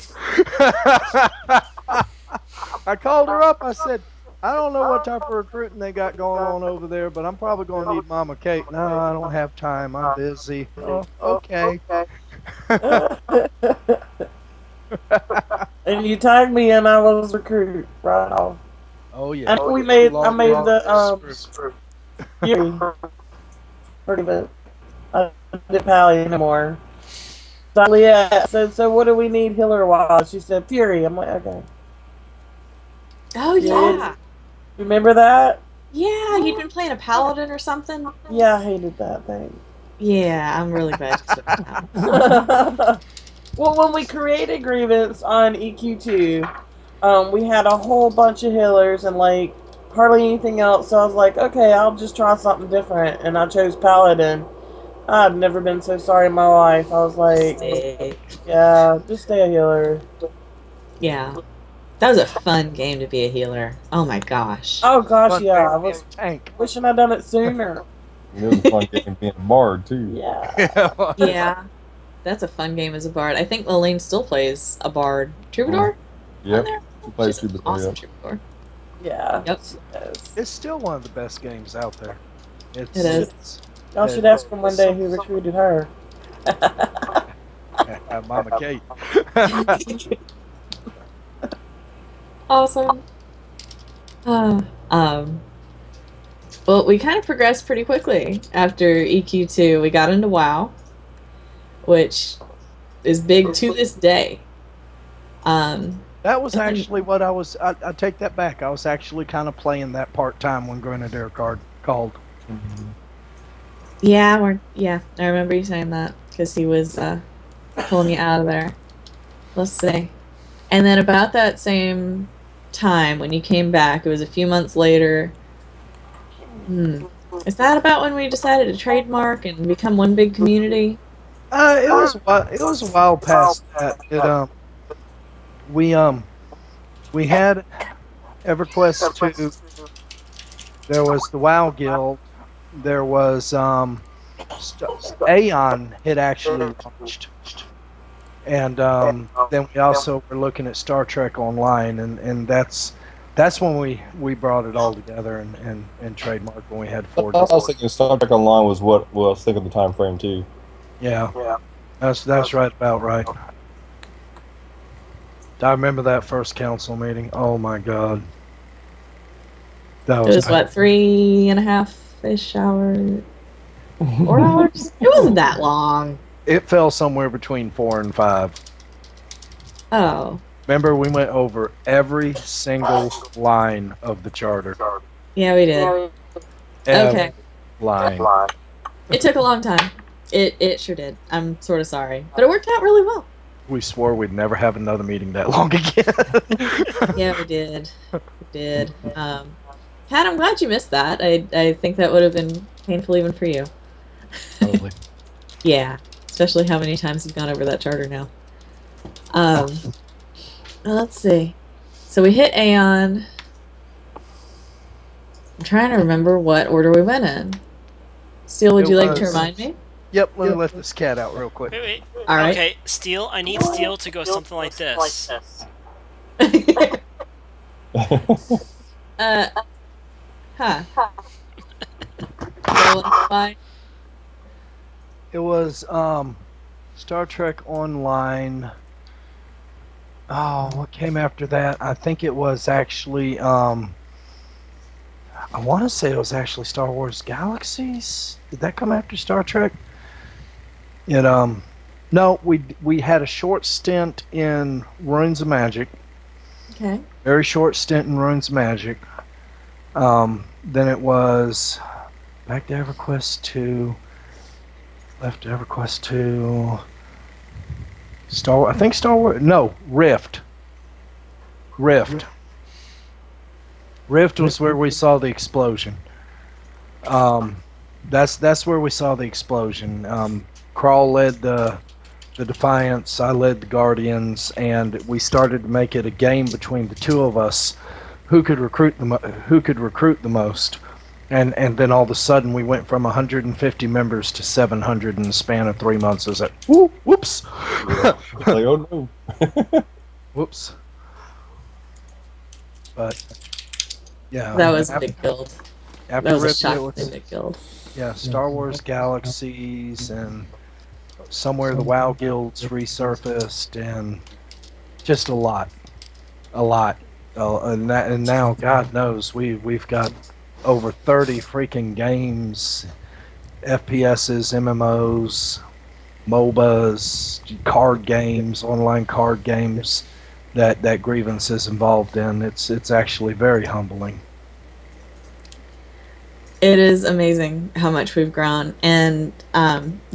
I called her up. I said, I don't know what type of recruiting they got going on over there, but I'm probably going to need Mama Kate. No, I don't have time. I'm busy. Oh, okay. And you tagged me, and I was recruited right off. Oh yeah. And I made the Fury part of it. I didn't pally anymore. So Leah said, "So what do we need healer wise?" She said, "Fury." I'm like, okay. Oh yeah. Remember that? Yeah, you'd been playing a paladin or something. Yeah, I hated that thing. Yeah, I'm really glad you said that. Well, when we created Grievance on EQ2, we had a whole bunch of healers and like hardly anything else. So I was like, okay, I'll just try something different, and I chose Paladin. I've never been so sorry in my life. I was like, yeah, just stay a healer. Yeah, that was a fun game to be a healer. Oh my gosh. Oh gosh, yeah, I was tank. wishing I'd done it sooner. It was a fun game being a bard too. Yeah. Yeah, that's a fun game as a bard. I think Lelaine still plays a bard. Troubadour? Yep. On there? She plays She's an Troubadour, awesome yep. Troubadour. Yeah. Yep. It's still one of the best games out there. It is. Y'all should ask him one day who recruited her. Mama Kate. Awesome. Well, we kind of progressed pretty quickly after EQ2. We got into WoW, which is big to this day. That was actually what I was. I take that back. I was actually kind of playing that part time when Grenadier called. Yeah, I remember you saying that because he was pulling you out of there. Let's see. And then about that same time when you came back, it was a few months later. Hmm. Is that about when we decided to trademark and become one big community? It was a while past that. We had EverQuest 2. There was the WoW Guild. There was Aeon had actually launched, and then we also were looking at Star Trek Online, and that's when we brought it all together and trademarked when we had I four was doors. thinking Star Trek Online was what I was thinking of the time frame too. Yeah, that's right about right. I remember that first council meeting. Oh my god, that It was was what, 3.5-ish hours? 4 hours? It wasn't that long. it fell somewhere between 4 and 5. Oh, Remember, we went over every single line of the charter. yeah, we did. Every Okay. line. It took a long time. It sure did. I'm sort of sorry, but it worked out really well. We swore we'd never have another meeting that long again. Yeah, we did. We did. Pat, I'm glad you missed that. I think that would have been painful even for you. Probably. Yeah, especially how many times you've gone over that charter now. Well, let's see. So we hit Aeon. I'm trying to remember what order we went in. Steel, would It you like to was- remind me? Yep, let me let this cat out real quick. Wait. All right. Okay, Steel. I need Steel to go something like this. Huh. So, why? It was Star Trek Online. Oh, what came after that? I think it was actually I want to say it was actually Star Wars Galaxies. Did that come after Star Trek? It no, we had a short stint in Ruins of Magic. Okay. Very short stint in Ruins of Magic. Then it was back to EverQuest 2. Left EverQuest 2. I think Star Wars. No, Rift. Rift was where we saw the explosion. That's where we saw the explosion. Crawl led the Defiance. I led the Guardians, and we started to make it a game between the two of us, who could recruit the most. And then all of a sudden we went from 150 members to 700 in the span of 3 months. It was like, whoops, It's like, oh no. whoops. But yeah, That was a big build. After That was a Rift, it shockingly was, big build. yeah, Star Wars Galaxies, and somewhere the WoW guilds resurfaced, and just a lot. And now, God knows, we've got over 30 freaking games, FPSs, MMOs, MOBAs, card games, online card games that Grievance is involved in. It's actually very humbling. It is amazing how much we've grown, and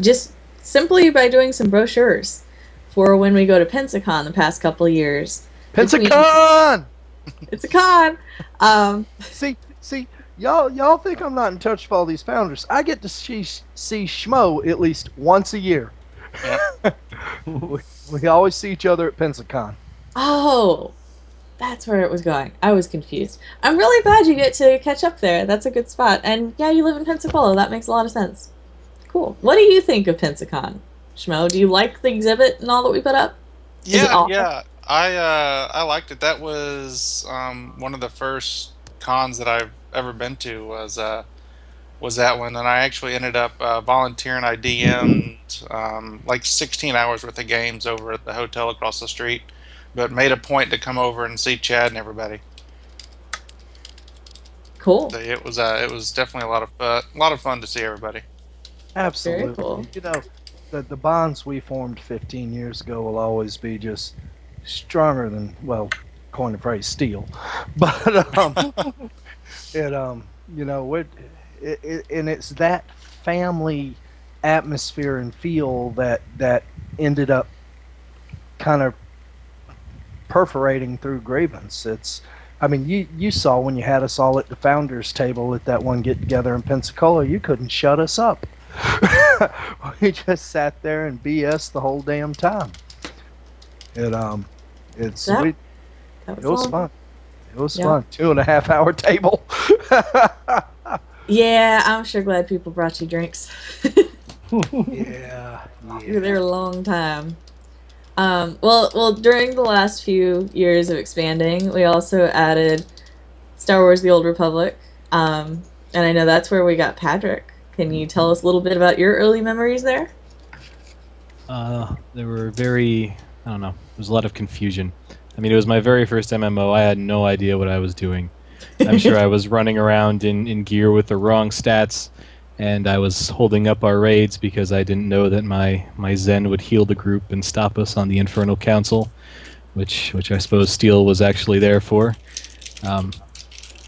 just simply by doing some brochures for when we go to Pensacon the past couple of years. Pensacon! It's a con. See, y'all think I'm not in touch with all these founders. I get to see Schmo at least once a year. we always see each other at Pensacon. Oh, that's where it was going. I was confused. I'm really glad you get to catch up there. That's a good spot. And yeah, you live in Pensacola. That makes a lot of sense. Cool. What do you think of Pensacon, Schmo? Do you like the exhibit and all that we put up? Is it awful? Yeah. I liked it. That was one of the first cons that I've ever been to was that one, and I actually ended up volunteering. I DM'd like 16 hours worth of games over at the hotel across the street, but made a point to come over and see Chad and everybody. Cool. So it was definitely a lot of fun to see everybody. Absolutely. Very cool. You know, the bonds we formed 15 years ago will always be just stronger than, well, coin the phrase, steel. But you know, and it's that family atmosphere and feel that ended up kind of perforating through Grievance. I mean, you saw when you had us all at the founders table at that one get together in Pensacola, you couldn't shut us up. We just sat there and BS the whole damn time. It it's That- we, That it was all. fun. It was Yeah. fun. 2.5 hour table. Yeah, I'm sure glad people brought you drinks. Yeah. You were there a long time. Well, during the last few years of expanding, we also added Star Wars: The Old Republic, and I know that's where we got Patrick. Can you tell us a little bit about your early memories there? There were I don't know, there was a lot of confusion. I mean, it was my very first MMO. I had no idea what I was doing. I'm sure I was running around in gear with the wrong stats, and I was holding up our raids because I didn't know that my Zen would heal the group and stop us on the Infernal Council, which I suppose Steel was actually there for.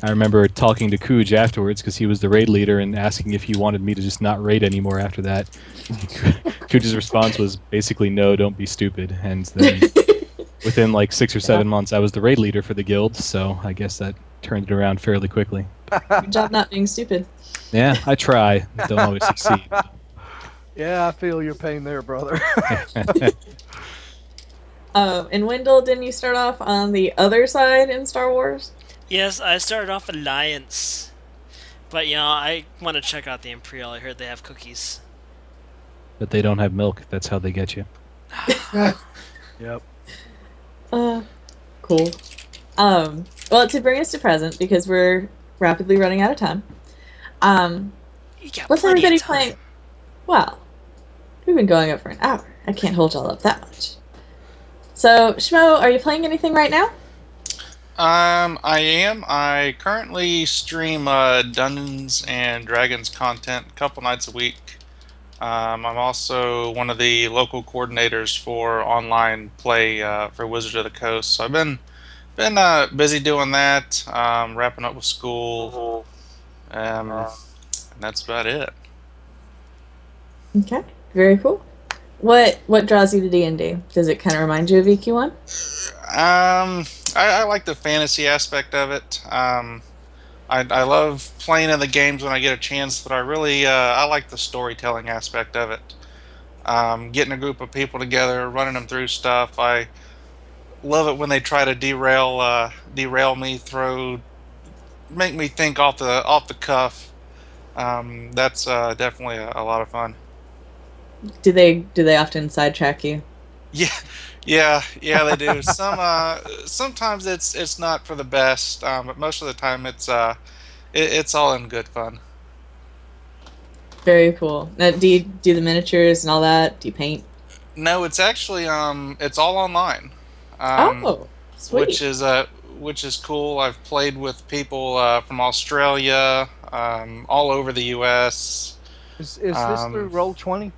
I remember talking to Kuj afterwards because he was the raid leader and asking if he wanted me to just not raid anymore after that. Kuj's response was basically, no, don't be stupid. And then within like 6 or 7 months, I was the raid leader for the guild, so I guess that turned it around fairly quickly. Good job not being stupid. Yeah, I try. Don't always succeed. Yeah, I feel your pain there, brother. And Wendell, didn't you start off on the other side in Star Wars? Yes, I started off Alliance, but I want to check out the Imperial. I heard they have cookies. But they don't have milk. That's how they get you. Yep. Cool. Well, to bring us to present, because we're rapidly running out of time. You got What's plenty everybody of time. playing? Well, we've been going up for an hour. I can't hold y'all up that much. So, Shmo, are you playing anything right now? I am. I currently stream Dungeons and Dragons content a couple nights a week. I'm also one of the local coordinators for online play for Wizards of the Coast. So I've been busy doing that, wrapping up with school, and that's about it. Okay, very cool. What draws you to D&D? Does it kind of remind you of EQ1? I like the fantasy aspect of it. I love playing in the games when I get a chance, but I like the storytelling aspect of it. Getting a group of people together, running them through stuff. I love it when they try to derail me, make me think off the cuff. That's definitely a lot of fun. Do they often sidetrack you? Yeah, they do. Sometimes it's not for the best, but most of the time it's all in good fun. Very cool. Now, do you do the miniatures and all that? Do you paint? No, it's actually it's all online. Oh, sweet. Which is cool. I've played with people from Australia, all over the U.S. Is this through Roll20?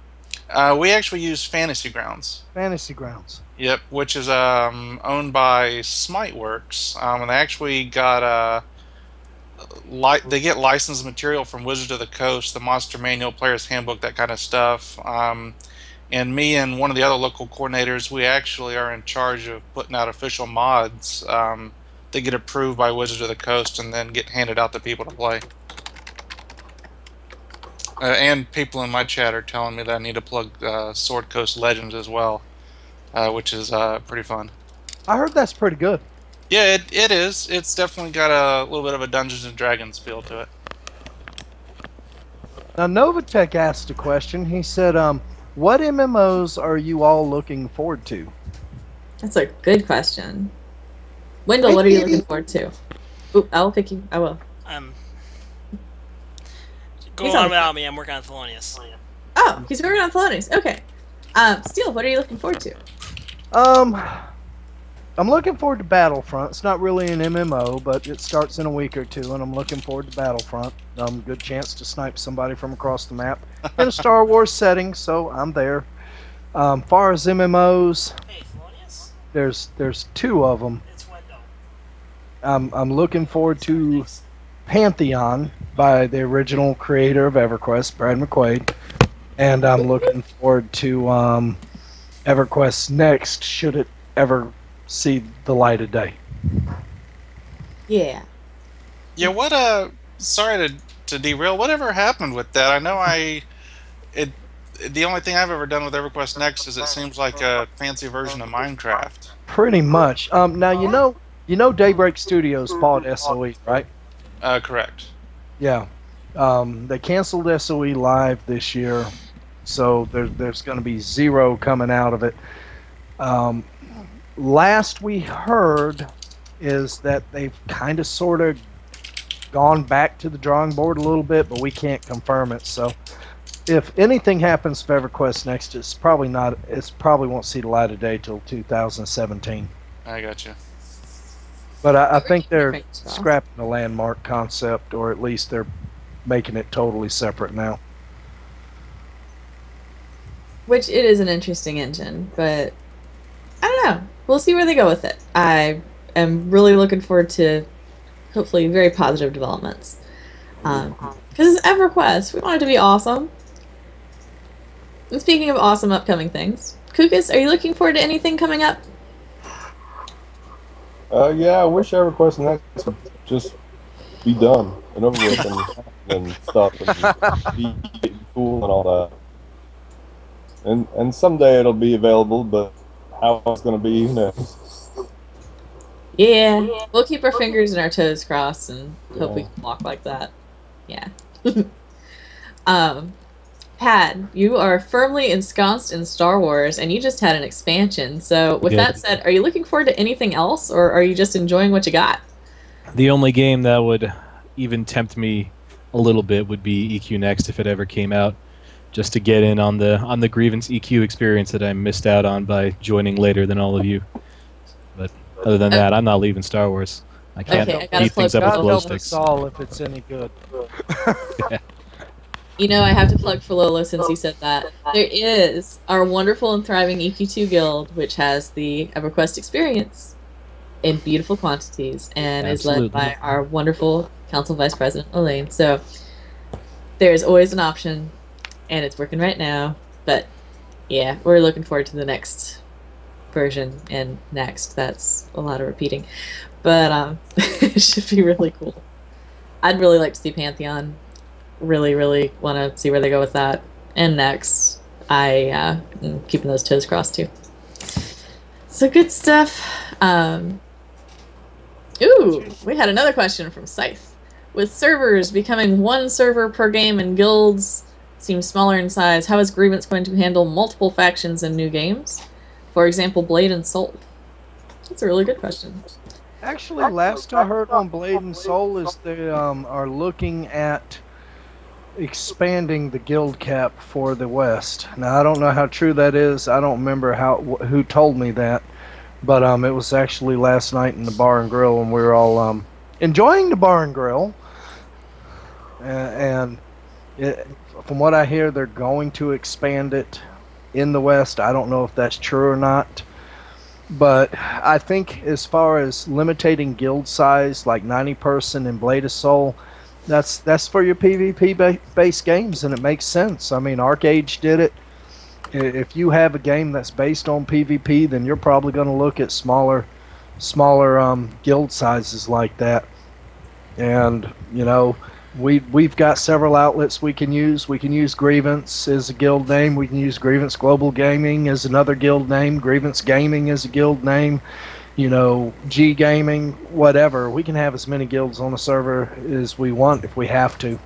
We actually use Fantasy Grounds. Fantasy Grounds. Yep, which is owned by Smiteworks, and they actually got they get licensed material from Wizards of the Coast, the Monster Manual, Player's Handbook, that kind of stuff. And me and one of the other local coordinators, we actually are in charge of putting out official mods. They get approved by Wizards of the Coast and then get handed out to people to play. And people in my chat are telling me that I need to plug Sword Coast Legends as well, which is pretty fun. I heard that's pretty good. Yeah, it is. It's definitely got a little bit of a Dungeons and Dragons feel to it. Now, Novatech asked a question. He said, what MMOs are you all looking forward to? That's a good question. Wendell, what are you looking forward to? Ooh, I'll pick you. I will. Go He's on on- without me. I'm working on Thelonious. Oh, he's working on Thelonious. Okay. Steele, what are you looking forward to? I'm looking forward to Battlefront. It's not really an MMO, but it starts in a week or two, and I'm looking forward to Battlefront. Good chance to snipe somebody from across the map in a Star Wars setting, so I'm there. Far as MMOs, Hey, Thelonious. there's two of them. It's Wendell. I'm looking forward to Pantheon by the original creator of EverQuest, Brad McQuaid, and I'm looking forward to EverQuest Next, should it ever see the light of day. Yeah. Yeah, what sorry to derail. Whatever happened with that? I know it the only thing I've ever done with EverQuest Next is it seems like a fancy version of Minecraft. Pretty much. Now Daybreak Studios bought SOE, right? Correct. Yeah. They canceled SOE Live this year, so there's going to be zero coming out of it. Last we heard is that they've kind of sort of gone back to the drawing board a little bit, but we can't confirm it. So if anything happens to EverQuest Next, it's probably won't see the light of day till 2017. I got you. But I think they're scrapping the landmark concept, or at least they're making it totally separate now. Which it is an interesting engine, but I don't know. We'll see where they go with it. I am really looking forward to hopefully very positive developments. Because it's EverQuest. We want it to be awesome. And speaking of awesome upcoming things, Kukas, are you looking forward to anything coming up? Yeah, I wish EverQuest Next would just be done and over with and stuff and be cool and all that. And someday it'll be available, but how it's going to be, who knows. Yeah, we'll keep our fingers and our toes crossed and hope we can walk like that. Yeah. Pad, you are firmly ensconced in Star Wars, and you just had an expansion. So, with that said, are you looking forward to anything else, or are you just enjoying what you got? The only game that would even tempt me a little bit would be EQ Next if it ever came out, just to get in on the Grievance EQ experience that I missed out on by joining later than all of you. But other than that, I'm not leaving Star Wars. I can't beat things up with glow sticks. All if it's any good. Yeah. You know, I have to plug for Lolo since he said that. There is our wonderful and thriving EQ2 guild, which has the EverQuest experience in beautiful quantities and Absolutely. is led by our wonderful council vice president, Elaine. So there's always an option, and it's working right now. But yeah, we're looking forward to the next version and next. That's a lot of repeating. But it should be really cool. I'd really like to see Pantheon. Really want to see where they go with that. And next, am keeping those toes crossed too. So good stuff. Ooh, we had another question from Scythe. With servers becoming one server per game and guilds seem smaller in size, how is Grievance going to handle multiple factions in new games? For example, Blade and Soul. That's a really good question. Actually, last I heard on Blade and Soul is they are looking at expanding the guild cap for the West. Now, I don't know how true that is. I don't remember who told me that, but it was actually last night in the bar and grill, and we were all enjoying the bar and grill. And from what I hear, they're going to expand it in the West. I don't know if that's true or not, but I think as far as limiting guild size, like 90-person in Blade of Soul, that's for your PvP-based games, and it makes sense. I mean, Arcade did it. If you have a game that's based on PvP, then you're probably going to look at smaller guild sizes like that. And you know, we've got several outlets we can use. We can use Grievance as a guild name. We can use Grievance Global Gaming as another guild name. Grievance Gaming as a guild name. You know, G Gaming, whatever. We can have as many guilds on the server as we want if we have to.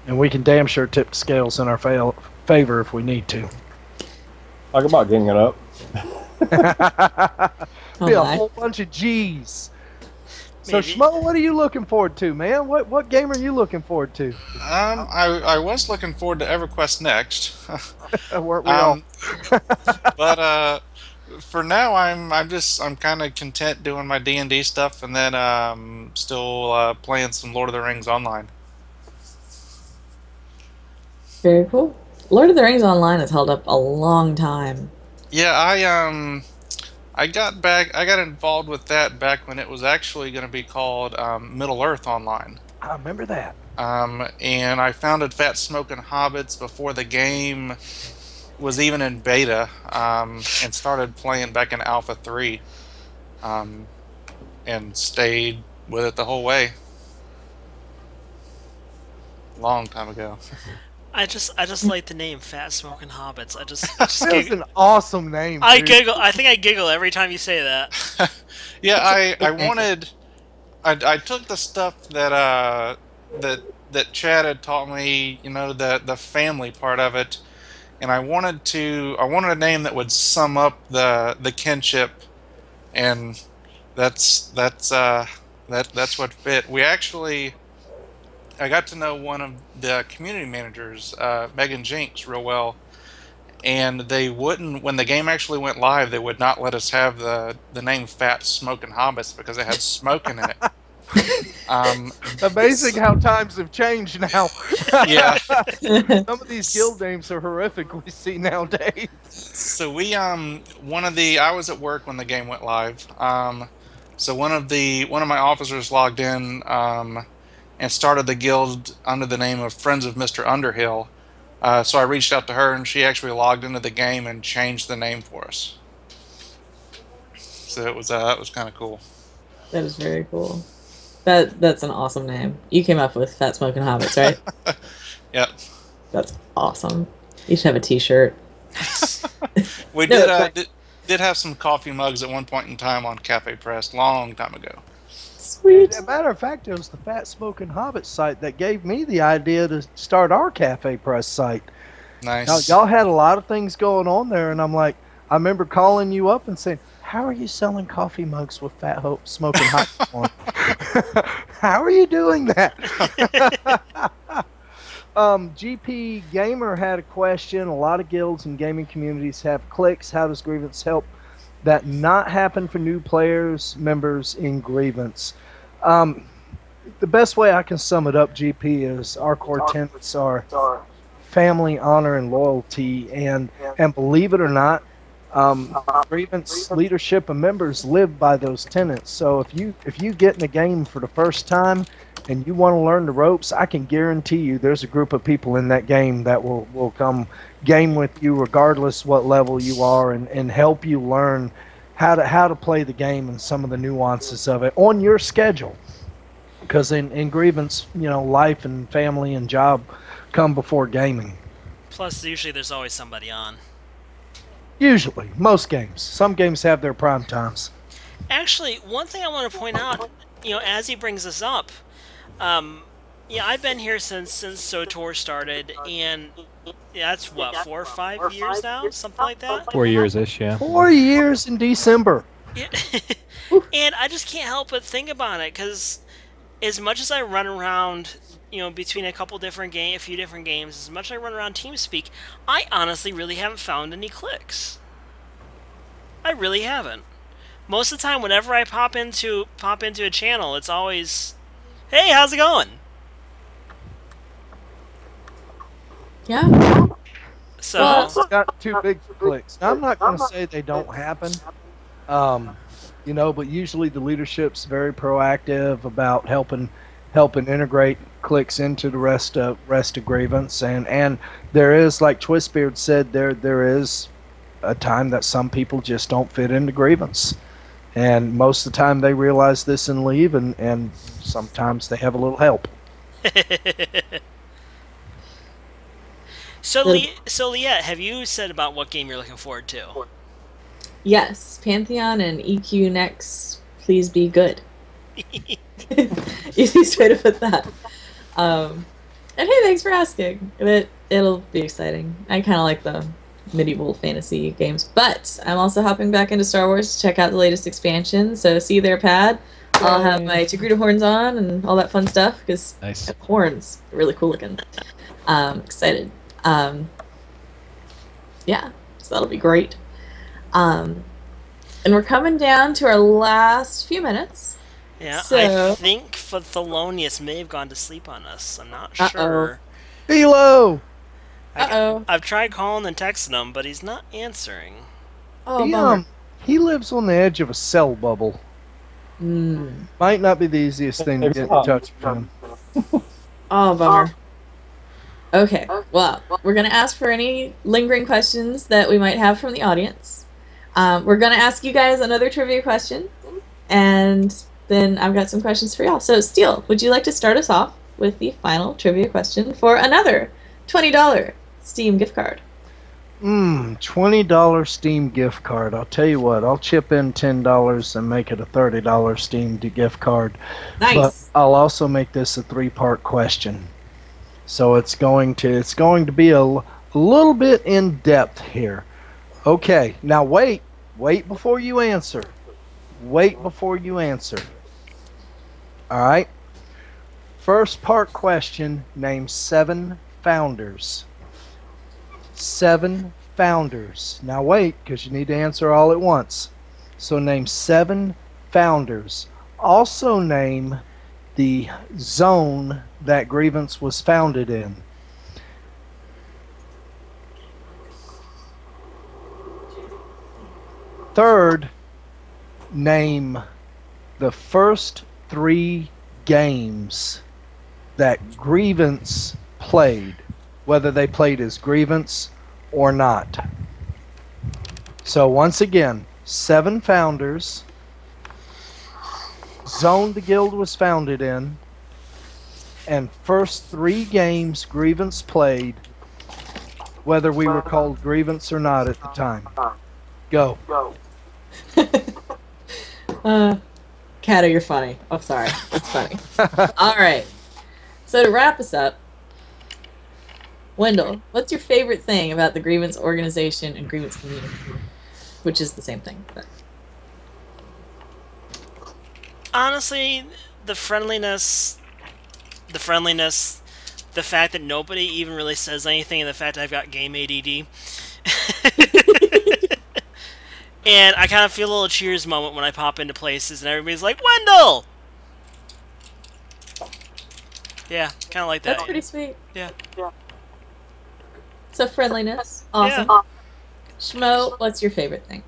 And we can damn sure tip the scales in our favor if we need to. Talk about getting it up. Be a whole bunch of G's. So, Schmo, what are you looking forward to, man? What game are you looking forward to? I was looking forward to EverQuest Next. Weren't we all? But for now, I'm kind of content doing my D&D stuff, and then still playing some Lord of the Rings online. Very cool. Lord of the Rings Online has held up a long time. Yeah, I got involved with that back when it was actually going to be called Middle Earth Online. I remember that. And I founded Fat Smoking Hobbits before the game was even in beta, and started playing back in Alpha 3, and stayed with it the whole way. Long time ago. I just like the name Fat Smoking Hobbits. I just That's giggle. an awesome name. I dude. giggle. I think I giggle every time you say that. Yeah, I good name. wanted. I took the stuff that Chad had taught me, the family part of it, and I wanted a name that would sum up the kinship, and that's what fit. I got to know one of the community managers, Megan Jinks, real well, and they wouldn't, when the game actually went live, they would not let us have the name Fat Smoking Hobbits because it had smoking in it. Amazing how times have changed now. Yeah. Some of these guild names are horrific we see nowadays. So I was at work when the game went live. So one of my officers logged in, and started the guild under the name of Friends of Mr. Underhill. So I reached out to her, and she actually logged into the game and changed the name for us. So that was kind of cool. That is very cool. That's an awesome name. You came up with Fat Smoking Hobbits, right? Yep. That's awesome. You should have a T-shirt. We No, did have some coffee mugs at one point in time on Cafe Press, long time ago. Sweet. As a matter of fact, it was the Fat Smoking Hobbit site that gave me the idea to start our Cafe Press site. Nice. Y'all had a lot of things going on there, and I'm like, I remember calling you up and saying, how are you selling coffee mugs with Fat Smoking Hobbits on? How are you doing that? GP Gamer had a question. A lot of guilds and gaming communities have cliques. How does Grievance help that not happen for new members in Grievance? The best way I can sum it up, GP, is our core tenets are family, honor, and loyalty. And believe it or not, Grievance leadership and members live by those tenets. So if you get in a game for the first time and you want to learn the ropes, I can guarantee you there's a group of people in that game that will come game with you regardless what level you are, and help you learn how to play the game and some of the nuances of it on your schedule. Because in Grievance, life and family and job come before gaming. Plus, usually there's always somebody on. Usually, most games. Some games have their prime times. Actually, one thing I want to point out, as he brings this up, I've been here since SOTOR started, and that's what, 4 or 5 years now, something like that. 4 years-ish, yeah. 4 years in December. Yeah. And I just can't help but think about it, because as much as I run around, between a few different games, as much as I run around TeamSpeak, I honestly really haven't found any cliques. I really haven't. Most of the time, whenever I pop into a channel, it's always, "Hey, how's it going?" Yeah. So It's got too big for clicks. Now, I'm not going to say they don't happen, but usually the leadership's very proactive about helping integrate clicks into the rest of Grievance, and there is, like Twistbeard said, there is a time that some people just don't fit into Grievance, and most of the time they realize this and leave, and sometimes they have a little help. So Liette, have you said about what game you're looking forward to? Yes, Pantheon and EQ next. Please be good. Easiest way to put that. And hey, thanks for asking. It'll be exciting. I kind of like the medieval fantasy games, but I'm also hopping back into Star Wars to check out the latest expansion. So see you there, Pad. I'll have my Togruta horns on and all that fun stuff because Nice. horns are really cool looking. Excited. Yeah, so that'll be great. And we're coming down to our last few minutes. Yeah, So- I think Thelonious may have gone to sleep on us. I'm not sure. Philo! Uh-oh. I've tried calling and texting him, but he's not answering. Oh, He, bummer. he lives on the edge of a cell bubble. Might not be the easiest thing to get in touch with him. Oh, bummer. Okay, well, we're going to ask for any lingering questions that we might have from the audience. We're going to ask you guys another trivia question, and then I've got some questions for y'all. So, Steele, would you like to start us off with the final trivia question for another $20 Steam gift card? $20 Steam gift card. I'll tell you what, I'll chip in $10 and make it a $30 Steam gift card. Nice. But I'll also make this a three-part question. So it's going to be a little bit in depth here. Okay, now wait before you answer. Wait before you answer. All right. First part question, name 7 founders. 7 founders. Now wait, because you need to answer all at once. So name 7 founders. Also name the zone that Grievance was founded in. Third, name the first 3 games that Grievance played, whether they played as Grievance or not. So once again, 7 founders, zone the guild was founded in, and first 3 games Grievance played, whether we were called Grievance or not at the time. Go. Kato, you're funny. Oh, sorry. It's funny. All right. So to wrap us up, Wendell, what's your favorite thing about the Grievance organization and Grievance community? Which is the same thing. But. Honestly, the friendliness, the fact that nobody even really says anything, and the fact that I've got game ADD. And I kind of feel a little cheers moment when I pop into places and everybody's like, Wendell! Yeah, kind of like that. That's pretty sweet. Yeah. So friendliness. Awesome. Yeah. Schmo, what's your favorite thing?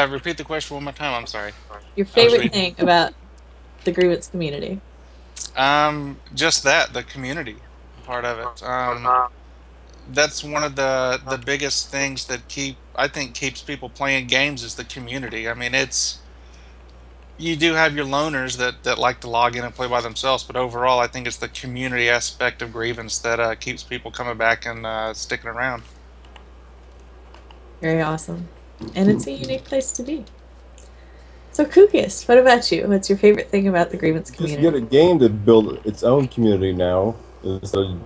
Repeat the question one more time. I'm sorry. Your favorite thing about the Grievance community? Just that, the community part of it. That's one of the biggest things that I think keeps people playing games is the community. I mean, you do have your loners that like to log in and play by themselves, but overall, I think it's the community aspect of Grievance that keeps people coming back and sticking around. Very awesome. And it's a unique place to be. So, Kukis, what about you? What's your favorite thing about the Grievance community? Just get a game to build its own community now instead of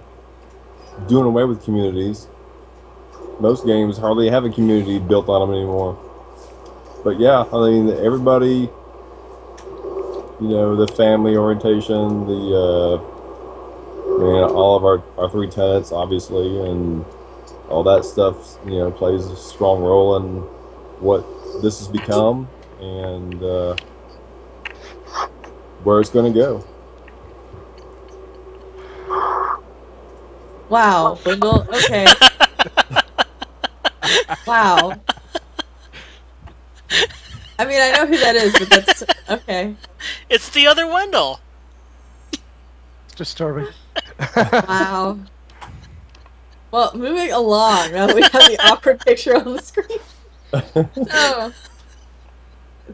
doing away with communities. Most games hardly have a community built on them anymore. But yeah, I mean, everybody, the family orientation, all of our 3 tenets, obviously, and all that stuff, plays a strong role in what this has become and where it's going to go. Wow, Wendell. Okay. Wow. I mean, I know who that is, but that's okay. It's the other Wendell. It's disturbing. Wow. Well, moving along, now that we have the awkward picture on the screen. So,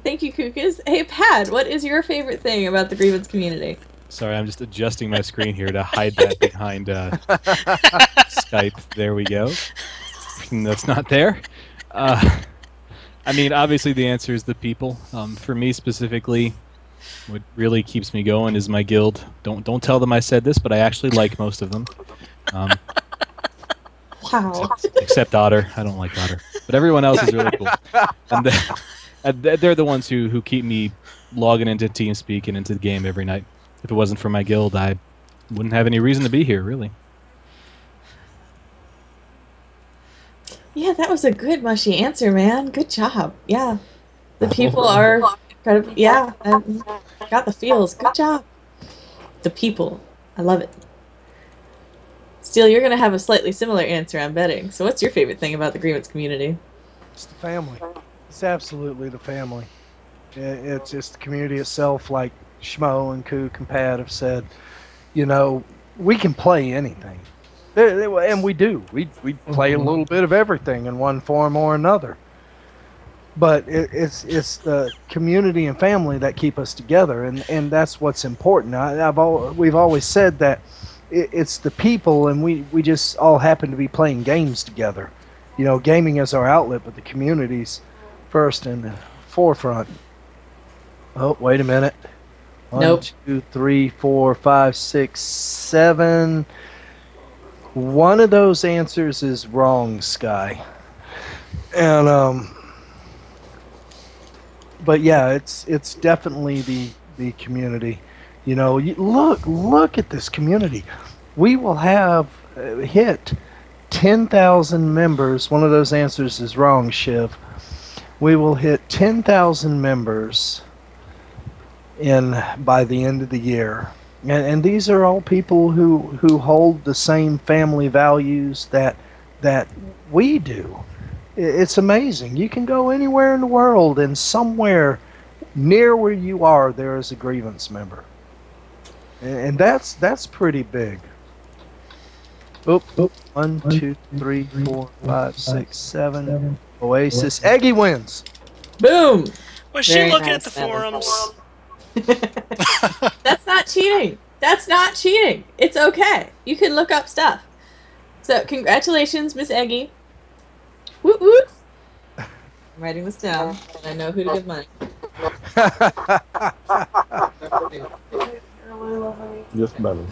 thank you, Kukas. Hey, Pad, what is your favorite thing about the Grievance community? Sorry, I'm just adjusting my screen here to hide that behind Skype. There we go. That's not there. I mean, obviously the answer is the people. For me specifically, what really keeps me going is my guild. Don't tell them I said this, but I actually like most of them. Wow. Except Otter. I don't like Otter. But everyone else is really cool. And they're the ones who keep me logging into TeamSpeak and into the game every night. If it wasn't for my guild, I wouldn't have any reason to be here, really. Yeah, that was a good mushy answer, man. Good job. Yeah. The people are incredible. Yeah, got the feels. Good job. The people. I love it. Steele, you're going to have a slightly similar answer, I'm betting. So what's your favorite thing about the Grievance community? It's the family. It's absolutely the family. It's just the community itself, like Schmo and Kook and Pat have said. you know, we can play anything. And we do. We play a little bit of everything in one form or another. But it's the community and family that keep us together, and that's what's important. We've always said that it's the people, and we just all happen to be playing games together. You know, gaming is our outlet, but the community's first in the forefront. Oh, wait a minute. One, Nope. 2, 3, 4, 5, 6, 7. One of those answers is wrong, Sky. And but yeah, it's definitely the community. You know, look at this community. We will have hit 10,000 members. One of those answers is wrong, Shiv. We will hit 10,000 members by the end of the year. And these are all people who hold the same family values that we do. It's amazing. You can go anywhere in the world, and somewhere near where you are, there is a Grievance member. And that's pretty big. Oop. 1, 2, 3, 4, 5, 6, 7. Oasis. Eggy wins. Boom. Was she Very looking nice, at the Evan. forums? That's not cheating. That's not cheating. It's okay. You can look up stuff. So, congratulations, Miss Eggy. Woot woot. I'm writing this down, and I know who to give money. Just money.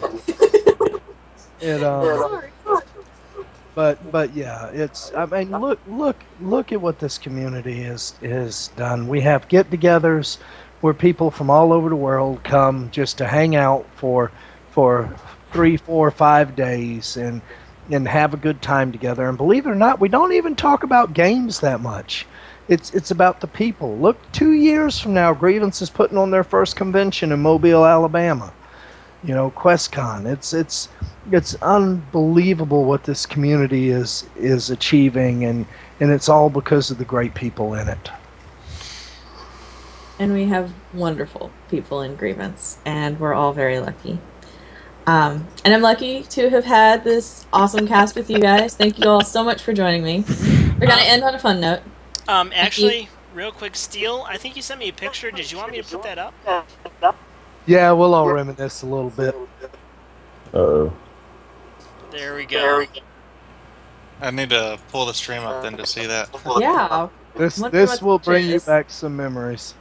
But yeah, it's. I mean, look at what this community is done. We have get-togethers where people from all over the world come just to hang out for 3, 4, 5 days and have a good time together. And believe it or not, we don't even talk about games that much. It's about the people. Look, 2 years from now, Grievance is putting on their first convention in Mobile, Alabama. You know, QuestCon. It's unbelievable what this community is achieving, and it's all because of the great people in it. And we have wonderful people in Grievance, and we're all very lucky. And I'm lucky to have had this awesome cast with you guys. Thank you all so much for joining me. We're going to end on a fun note. Actually, real quick, Steel, I think you sent me a picture. Did you want me to put that up? Yeah, we'll all reminisce a little bit. Uh-oh. There we go. I need to pull the stream up then to see that. Yeah. This will bring you back some memories.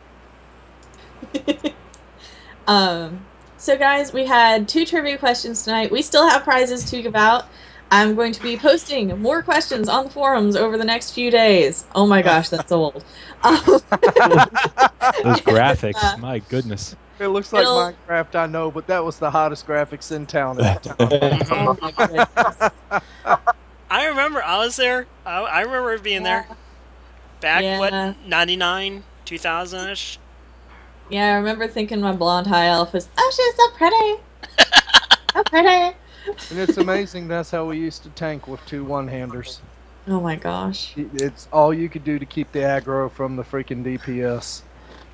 So guys, we had 2 trivia questions tonight. We still have prizes to give out. I'm going to be posting more questions on the forums over the next few days. Oh my gosh, that's so old. Those graphics, my goodness. It looks like Minecraft, I know, but that was the hottest graphics in town at the time. Oh my goodness. I remember I was there. I remember being there. Back, Yeah. 99, 2000-ish? Yeah, I remember thinking my blonde high elf was, oh, she's so pretty. So pretty. And it's amazing that's how we used to tank with 2 one-handers. Oh my gosh. It's all you could do to keep the aggro from the freaking DPS.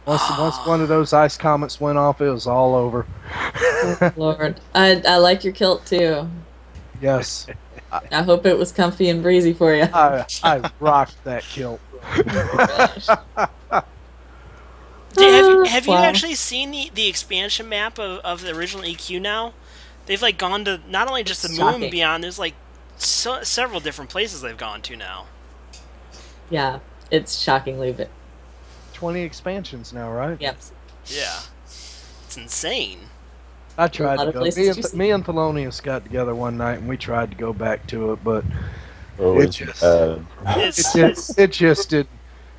Once one of those ice comets went off, it was all over. Oh, Lord. I like your kilt too. Yes. I hope it was comfy and breezy for you. I rocked that kilt. Have you Wow. actually seen the expansion map of the original EQ now? They've like gone to not only just the moon Shocking. and beyond. There's like several different places they've gone to now. Yeah, it's shockingly big. 20 expansions now, right? Yep. Yeah, it's insane. I tried lot to of go. places to see. Me and Thelonious got together one night and we tried to go back to it, but Oh, It it's just- bad.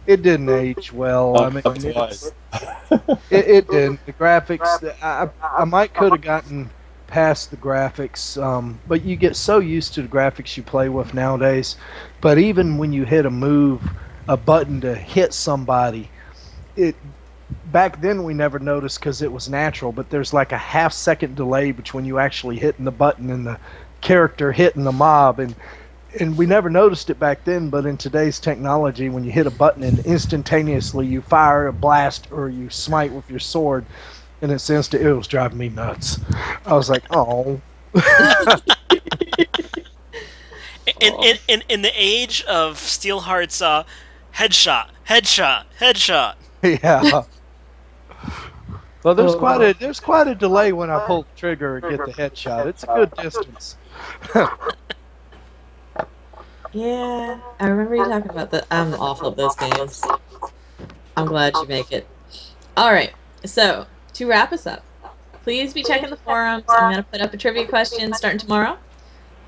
it didn't age well. I mean, Up twice. it didn't. The graphics, I might could have gotten past the graphics, but you get so used to the graphics you play with nowadays. But even when you hit a button to hit somebody, back then we never noticed because it was natural, but there's like a half-second delay between you actually hitting the button and the character hitting the mob, and we never noticed it back then. But in today's technology, when you hit a button and instantaneously you fire a blast or you smite with your sword, and it was driving me nuts. I was like, oh. In the age of Steelheart's headshot, headshot, headshot. Yeah. Well, there's quite a delay when I pull the trigger and get the headshot. It's a good distance. Yeah, I remember you talking about that. I'm awful at those games. I'm glad you make it. Alright, so, to wrap us up, please be checking the forums. I'm going to put up a trivia question starting tomorrow.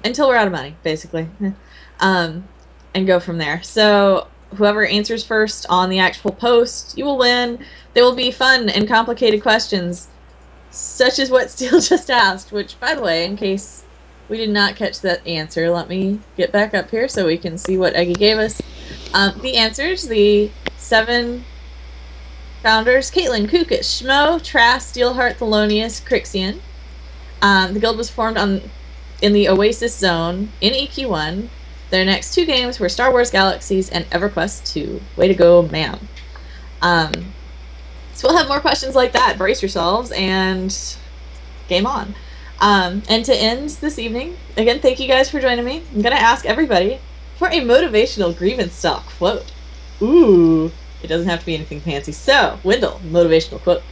Until we're out of money, basically. And go from there. So, whoever answers first on the actual post, you will win. There will be fun and complicated questions, such as what Steele just asked, which, by the way, in case we did not catch that answer, let me get back up here so we can see what Eggy gave us. The answers, the 7 founders, Caitlin, Kukas, Schmo, Trask, Steelheart, Thelonious, Crixian. The guild was formed in the Oasis Zone in EQ1. Their next 2 games were Star Wars Galaxies and EverQuest 2. Way to go, ma'am. So we'll have more questions like that. Brace yourselves and game on. And to end this evening, again, thank you guys for joining me. I'm going to ask everybody for a motivational Grievance style quote. Ooh, it doesn't have to be anything fancy. So, Wendell, motivational quote.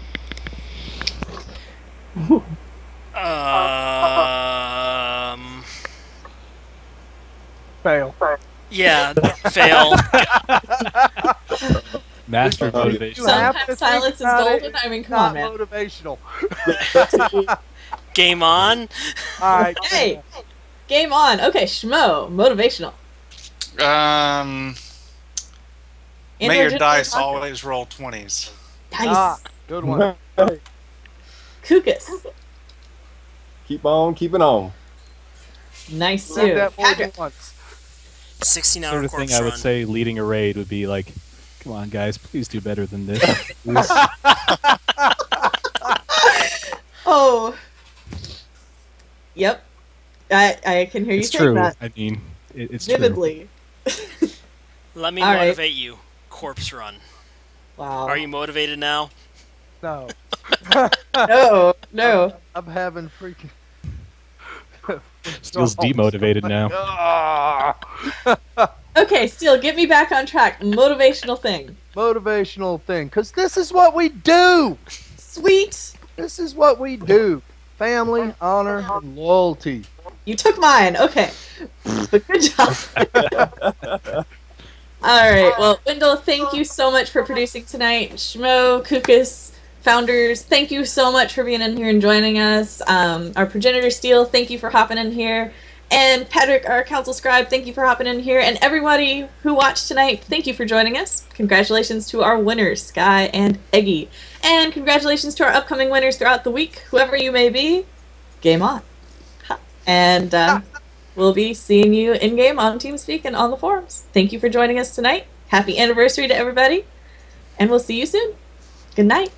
Fail. Yeah, fail. Master of motivation. Sometimes silence is golden. I mean, come on, man. Motivational. Game on. All right. Hey, game on. Okay, Schmo, motivational. May your dice always roll 20s. Nice. Good one. Kukas. Keep on keeping on. Nice Said too. that more than Patrick. once. 16-hour Sort of corpse thing I would run. say leading a raid would be like, come on guys, please do better than this. Please. Oh. Yep. I can hear you It's say true. that I mean, it's true. vividly. Let me All right. motivate you. Corpse run. Wow. Are you motivated now? No. No. I'm having freaking. Steele's demotivated now. Okay, Steele, get me back on track. Motivational thing. Motivational thing, because this is what we do. Sweet. This is what we do. Family, honor, and loyalty. You took mine. Okay. But good job. All right. Well, Wendell, thank you so much for producing tonight. Schmo, Kukas, founders, thank you so much for being in here and joining us. Our progenitor, Steele, thank you for hopping in here. And Patrick, our council scribe, thank you for hopping in here. And everybody who watched tonight, thank you for joining us. Congratulations to our winners, Sky and Eggy. And congratulations to our upcoming winners throughout the week, whoever you may be. Game on. And we'll be seeing you in-game on TeamSpeak and on the forums. Thank you for joining us tonight. Happy anniversary to everybody. And we'll see you soon. Good night.